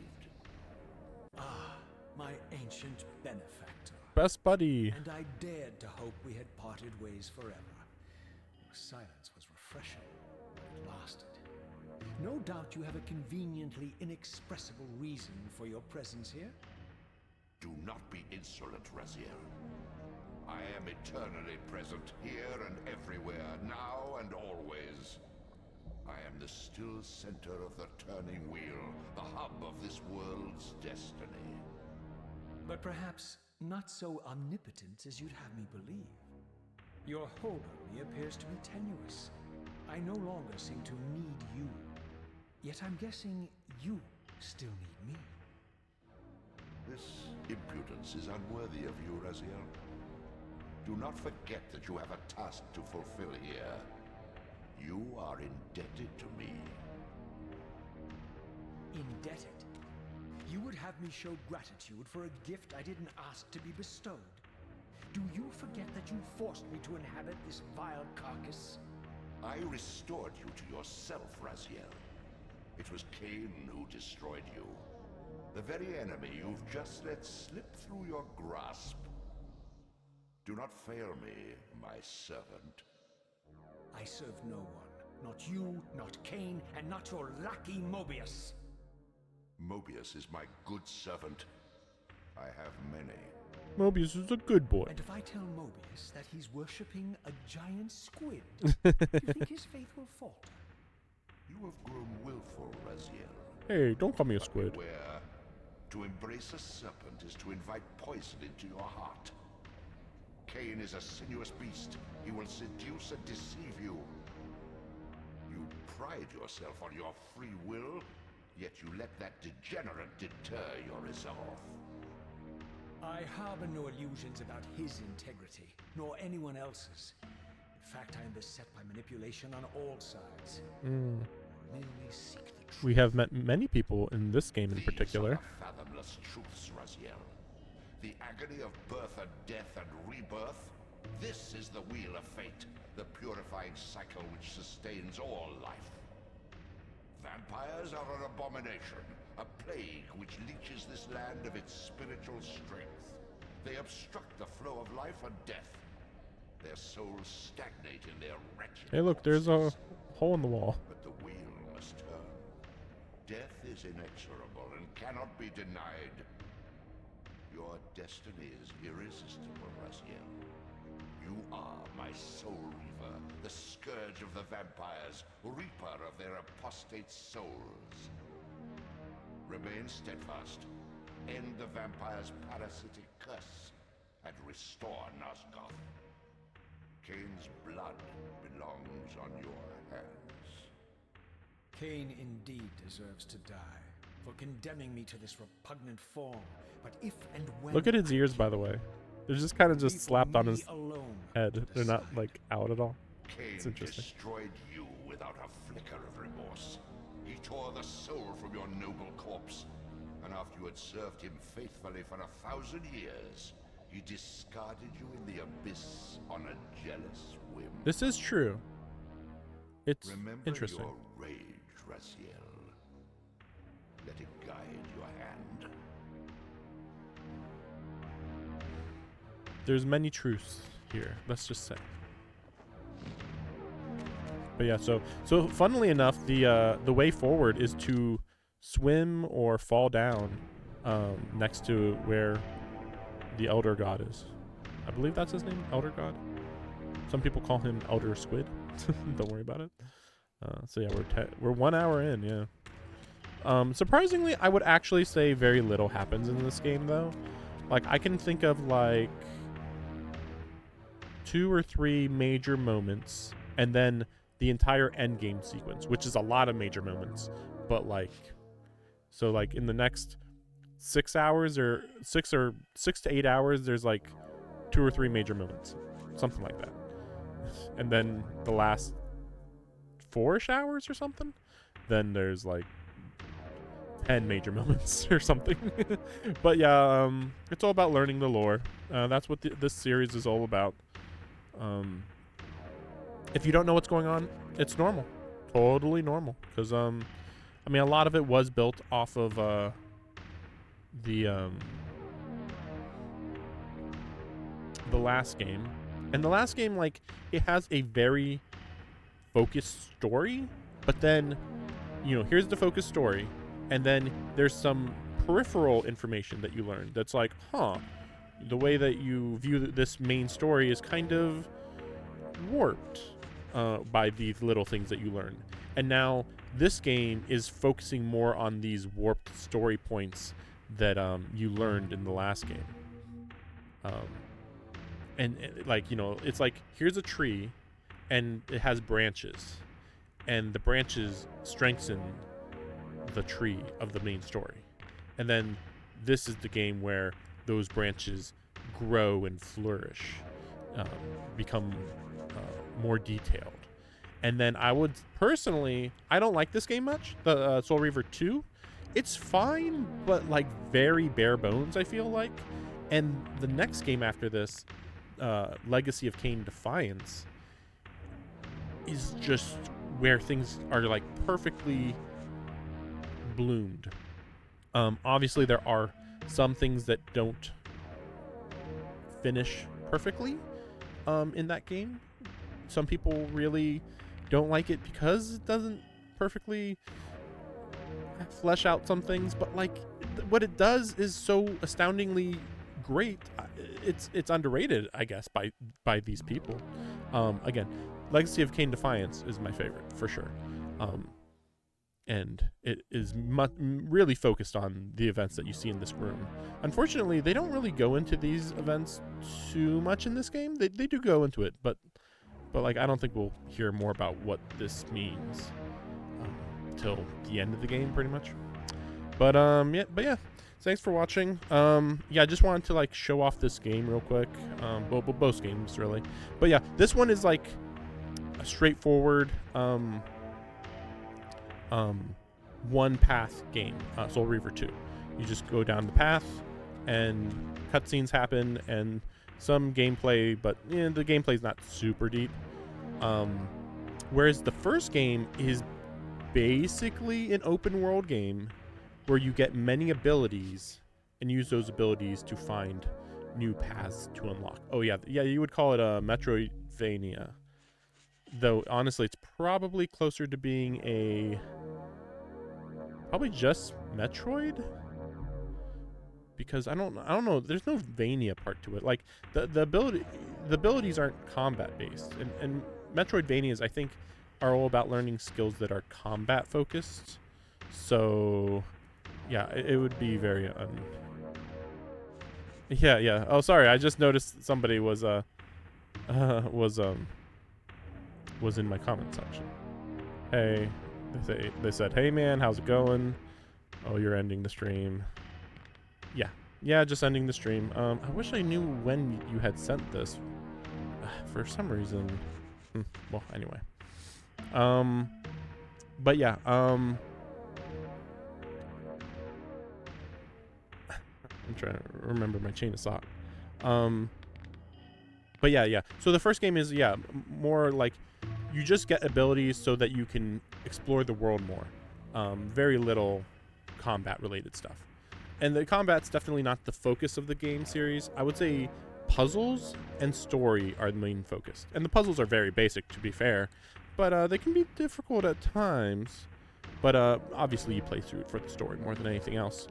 Ah, my ancient benefactor. Best buddy. And I dared to hope we had parted ways forever. Your silence was refreshing, but it lasted. No doubt you have a conveniently inexpressible reason for your presence here. Do not be insolent, Raziel. I am eternally present here and everywhere, now and always. I am the still center of the turning wheel, the hub of this world's destiny. But perhaps not so omnipotent as you'd have me believe. Your hold on me appears to be tenuous. I no longer seem to need you. Yet I'm guessing you still need me. This impudence is unworthy of you, Raziel. Do not forget that you have a task to fulfill here. You are indebted to me. Indebted? You would have me show gratitude for a gift I didn't ask to be bestowed. Do you forget that you forced me to inhabit this vile carcass? I restored you to yourself, Raziel. It was Cain who destroyed you. The very enemy you've just let slip through your grasp. Do not fail me, my servant. I serve no one. Not you, not Cain, and not your lackey Mobius. Mobius is my good servant. I have many. Mobius is a good boy. And if I tell Mobius that he's worshipping a giant squid, do you think his faith will falter? You have grown willful, Raziel. Hey, don't call me a squid. Beware. To embrace a serpent is to invite poison into your heart. Cain is a sinuous beast. He will seduce and deceive you. You pride yourself on your free will, yet you let that degenerate deter your resolve. I harbor no illusions about his integrity, nor anyone else's. In fact, I am beset by manipulation on all sides. I merely seek the truth. We have met many people in this game in These particular. are fathomless endless truths, Raziel. The agony of birth and death and rebirth. This is the wheel of fate, the purifying cycle which sustains all life. Vampires are an abomination, a plague which leeches this land of its spiritual strength. They obstruct the flow of life and death. Their souls stagnate in their wretched Hey, look, there's a corpses. hole in the wall. But the wheel must turn. Death is inexorable and cannot be denied. Your destiny is irresistible, Raziel. You are my Soul Reaver, the scourge of the vampires, reaper of their apostate souls. Remain steadfast. End the vampire's parasitic curse and restore Nosgoth. Kane's blood belongs on your hands. Kane indeed deserves to die for condemning me to this repugnant form. But if and when Look at his ears, by the way. They're just kind of just slapped on his alone head. They're not like out at all. Kane It's interesting. destroyed you without a flicker of remorse. He tore the soul from your noble corpse, and after you had served him faithfully for 1,000 years, he discarded you in the abyss on a jealous whim. This is true. It's Remember interesting. your rage, Raziel. Let it guide your hand. There's many truths here. Let's just say. But yeah, so funnily enough, the way forward is to swim or fall down next to where the Elder God is. I believe that's his name, Elder God. Some people call him Elder Squid. Don't worry about it. So yeah, we're 1 hour in. Yeah. Surprisingly, I would actually say very little happens in this game, though. Like, I can think of like 2 or 3 major moments, and then the entire end game sequence, which is a lot of major moments. But like, so like in the next 6 hours or 6 to 8 hours, there's like 2 or 3 major moments, something like that. And then the last 4-ish hours or something, then there's like 10 major moments or something. But yeah, it's all about learning the lore. That's what this series is all about. If you don't know what's going on, it's normal, totally normal. Because I mean, a lot of it was built off of the last game, and the last game, like, it has a very focused story, but then, you know, here's the focused story, and then there's some peripheral information that you learn that's like, the way that you view this main story is kind of warped by these little things that you learn. And now this game is focusing more on these warped story points that you learned in the last game. And like, you know, it's like, here's a tree and it has branches, and the branches strengthen the tree of the main story. And then this is the game where those branches grow and flourish, become more detailed. And then I would personally, I don't like this game much, the Soul Reaver 2. It's fine, but like very bare bones, I feel like. And the next game after this, Legacy of Kain Defiance, is just where things are like perfectly bloomed. Obviously there are some things that don't finish perfectly in that game. Some people really don't like it because it doesn't perfectly flesh out some things, but like what it does is so astoundingly great. It's underrated, I guess, by these people. Again, Legacy of Kain Defiance is my favorite for sure. And it is really focused on the events that you see in this room. Unfortunately, they don't really go into these events too much in this game. They do go into it, but like, I don't think we'll hear more about what this means till the end of the game, pretty much. But yeah, thanks for watching. Yeah, I just wanted to like show off this game real quick. Both games really, but yeah, this one is like a straightforward one path game, Soul Reaver 2. You just go down the path, and cutscenes happen, and some gameplay, but the gameplay's not super deep. Whereas the first game is basically an open world game where you get many abilities and use those abilities to find new paths to unlock. Oh yeah, you would call it a Metroidvania. Though honestly, it's probably closer to being probably just Metroid, because I don't know. There's no Vania part to it. Like the abilities aren't combat based, and Metroidvanias I think are all about learning skills that are combat focused. So yeah, it would be very yeah. Oh, sorry. I just noticed somebody was in my comment section. Hey, they said, "Hey man, how's it going? Oh, you're ending the stream." Yeah, just ending the stream. I wish I knew when you had sent this. For some reason. Well, anyway. But yeah. I'm trying to remember my chain of thought. But yeah. So the first game is more like you just get abilities so that you can explore the world more. Very little combat related stuff. And the combat's definitely not the focus of the game series. I would say puzzles and story are the main focus. And the puzzles are very basic, to be fair, but they can be difficult at times. But obviously you play through it for the story more than anything else.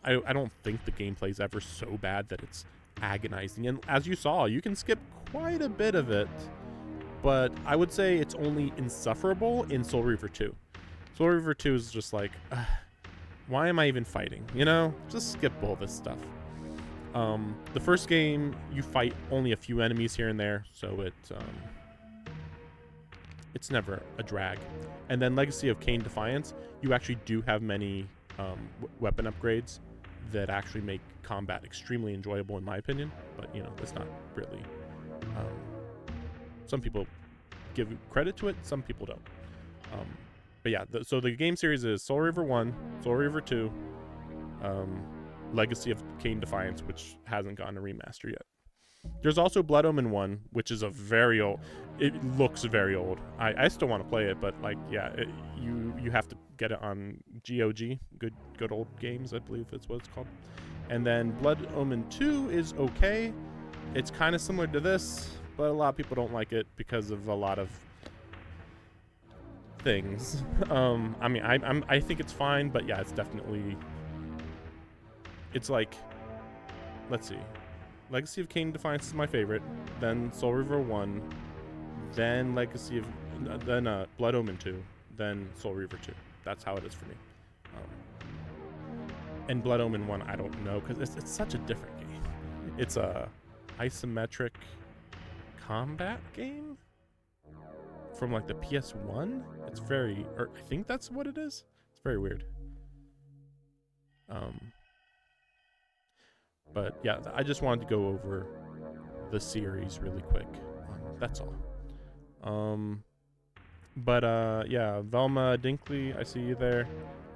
I don't think the gameplay's ever so bad that it's agonizing. And as you saw, you can skip quite a bit of it. But I would say it's only insufferable in Soul Reaver 2. Soul Reaver 2 is just like, why am I even fighting? Just skip all this stuff. The first game, you fight only a few enemies here and there, so it's never a drag. And then Legacy of Kain Defiance, you actually do have many weapon upgrades that actually make combat extremely enjoyable, in my opinion. But it's not really. Some people give credit to it, some people don't. But yeah, so the game series is Soul Reaver 1, Soul Reaver 2, Legacy of Kain Defiance, which hasn't gotten a remaster yet. There's also Blood Omen 1, which is a very old. It looks very old. I still want to play it, but you have to get it on GOG, good old games, I believe that's what it's called. And then Blood Omen 2 is okay. It's kind of similar to this, but a lot of people don't like it because of a lot of things. I think it's fine, but yeah, it's definitely. It's like, let's see, Legacy of Kain Defiance is my favorite, then Soul Reaver 1, then Blood Omen 2, then Soul Reaver 2. That's how it is for me. And Blood Omen 1, I don't know, because it's such a different game. It's a isometric combat game from like the PS1. It's I think that's what it is. It's very weird. But yeah, I just wanted to go over the series really quick. That's all. Yeah, Velma Dinkley, I see you there.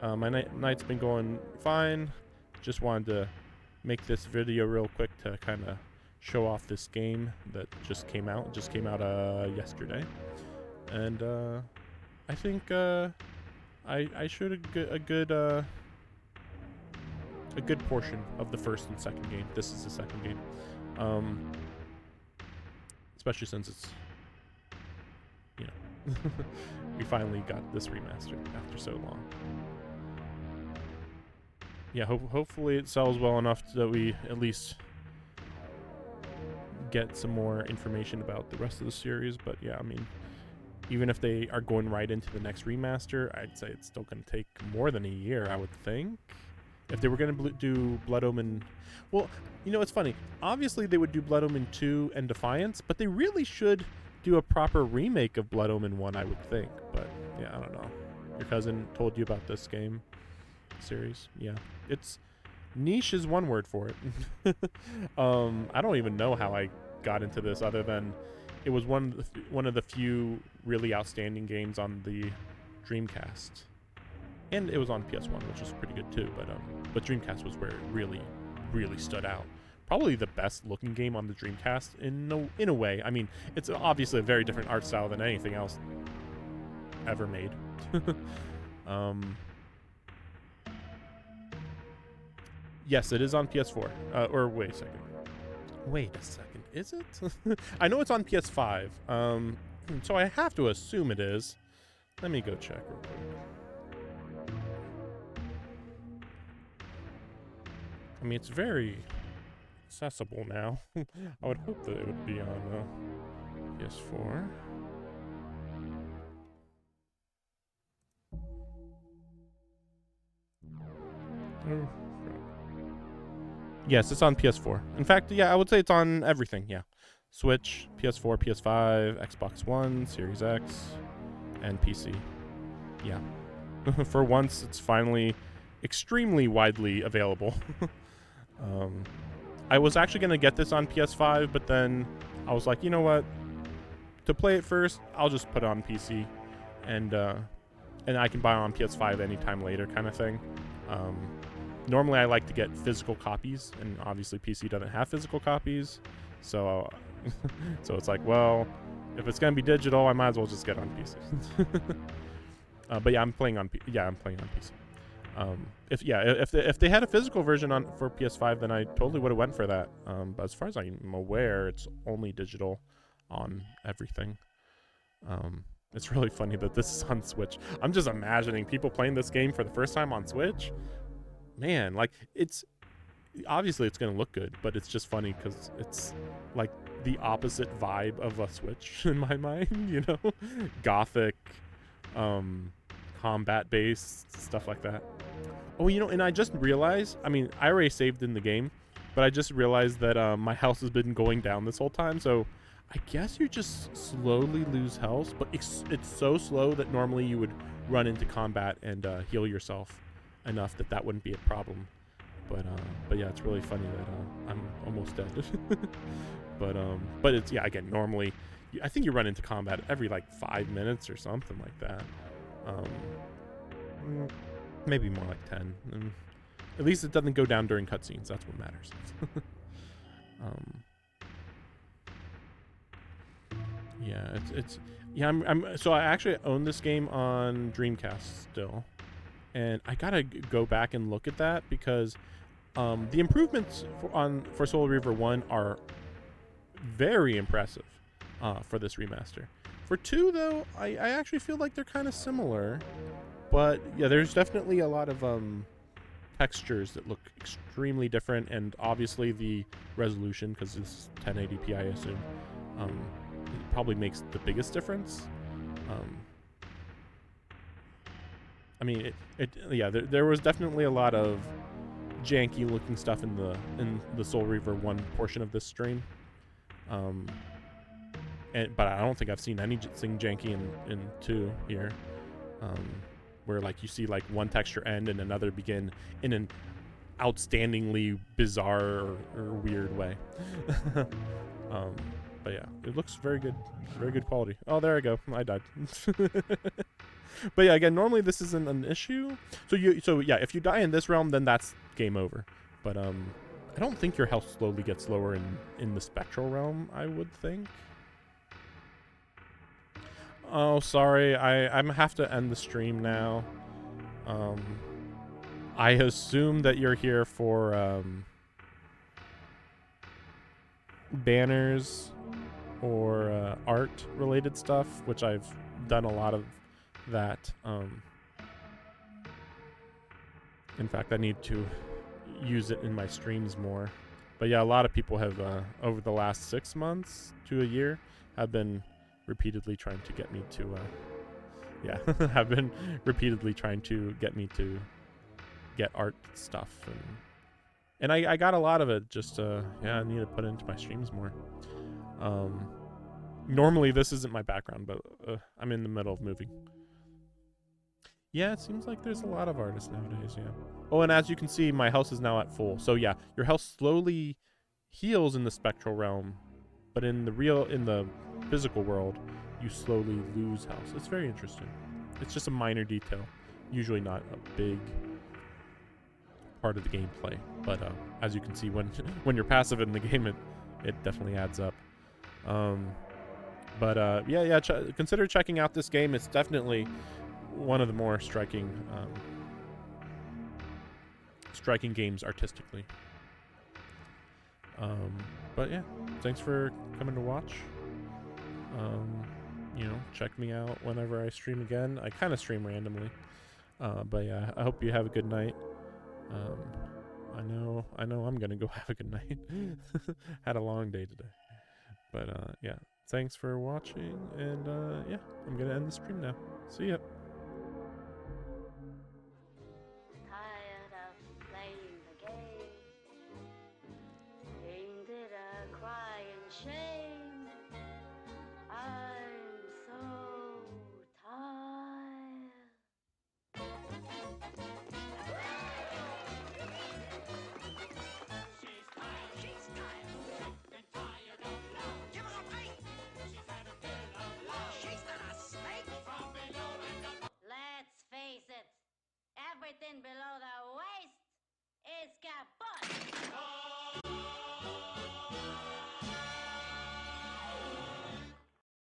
My night's been going fine. Just wanted to make this video real quick to kind of show off this game that just came out. It just came out yesterday. And I think I showed a good portion of the first and second game. This is the second game. Especially since it's, we finally got this remaster after so long. Yeah, hopefully it sells well enough that we at least get some more information about the rest of the series. But yeah, even if they are going right into the next remaster, I'd say it's still going to take more than a year, I would think. If they were going to do Blood Omen... Well, it's funny. Obviously, they would do Blood Omen 2 and Defiance, but they really should do a proper remake of Blood Omen 1, I would think. But, yeah, I don't know. Your cousin told you about this game series? Yeah. It's... Niche is one word for it. I don't even know how I got into this other than it was one of the few really outstanding games on the Dreamcast. And it was on PS1, which was pretty good too. But Dreamcast was where it really stood out. Probably the best looking game on the Dreamcast in a way. I mean, it's obviously a very different art style than anything else ever made. Yes, it is on PS4. Or wait a second. Wait a second. Is it? I know it's on PS5. So I have to assume it is. Let me go check real quick. I mean, it's very accessible now. I would hope that it would be on PS4. Oh. Yes, it's on PS4. In fact, yeah, I would say it's on everything, yeah. Switch, PS4, PS5, Xbox One, Series X, and PC. Yeah. For once, it's finally extremely widely available. I was actually going to get this on PS5, but then I was like, you know what? To play it first, I'll just put it on PC, and I can buy it on PS5 anytime later kind of thing. Normally, I like to get physical copies, and obviously PC doesn't have physical copies, so so it's like, well, if it's gonna be digital, I might as well just get it on PC. But yeah, I'm playing on PC. If they had a physical version for PS5, then I totally would have went for that. But as far as I'm aware, it's only digital on everything. It's really funny that this is on Switch. I'm just imagining people playing this game for the first time on Switch. Man, like, it's obviously it's gonna look good, but it's just funny because it's like the opposite vibe of a Switch in my mind, you know? Gothic, combat based stuff like that. Oh, you know, and I just realized, I mean, I already saved in the game, but I just realized that my health has been going down this whole time, so I guess you just slowly lose health, but it's so slow that normally you would run into combat and heal yourself enough that wouldn't be a problem. But yeah, it's really funny that I'm almost dead. But it's, yeah, again, normally I think you run into combat every like 5 minutes or something like that. Maybe more like 10. At least it doesn't go down during cutscenes. That's what matters. Yeah, so I actually own this game on Dreamcast still. And I gotta go back and look at that because the improvements for Soul Reaver 1 are very impressive for this remaster. For 2, though, I actually feel like they're kind of similar. But yeah, there's definitely a lot of textures that look extremely different, and obviously the resolution, because this is 1080p, I assume, it probably makes the biggest difference. I mean, there was definitely a lot of janky looking stuff in the Soul Reaver 1 portion of this stream. But I don't think I've seen anything janky in 2 here. Where like you see like one texture end and another begin in an outstandingly bizarre or weird way. But yeah, it looks very good quality. Oh, there I go. I died. But yeah, again, normally this isn't an issue. So yeah, if you die in this realm, then that's game over. But I don't think your health slowly gets lower in the spectral realm, I would think. Oh, sorry. I'm have to end the stream now. I assume that you're here for banners or art related stuff, which I've done a lot of that. In fact, I need to use it in my streams more. But yeah, a lot of people have over the last 6 months to a year have been repeatedly trying to get me to have been repeatedly trying to get me to get art stuff, and I got a lot of it. Just I need to put it into my streams more. Normally this isn't my background, but I'm in the middle of moving. Yeah, it seems like there's a lot of artists nowadays. Yeah. Oh, and as you can see, my house is now at full. So yeah, your health slowly heals in the spectral realm, but in the physical world, you slowly lose health. It's very interesting. It's just a minor detail. usually not a big part of the gameplay, but as you can see, when when you're passive in the game, it definitely adds up. Yeah, consider checking out this game. It's definitely one of the more striking games artistically. But yeah, thanks for coming to watch. You know, check me out whenever I stream again. I kind of stream randomly. But yeah, I hope you have a good night. I know I'm gonna go have a good night. Had a long day today. But yeah, thanks for watching, and yeah, I'm gonna end the stream now. See ya. Tired of playing the game. Ain't it a crying shame? I'm so tired. She's tired and tired of love. Give her a break. She's had a bit of love. She's not a snake. From below and above. Let's face it, everything below the waist is kaput.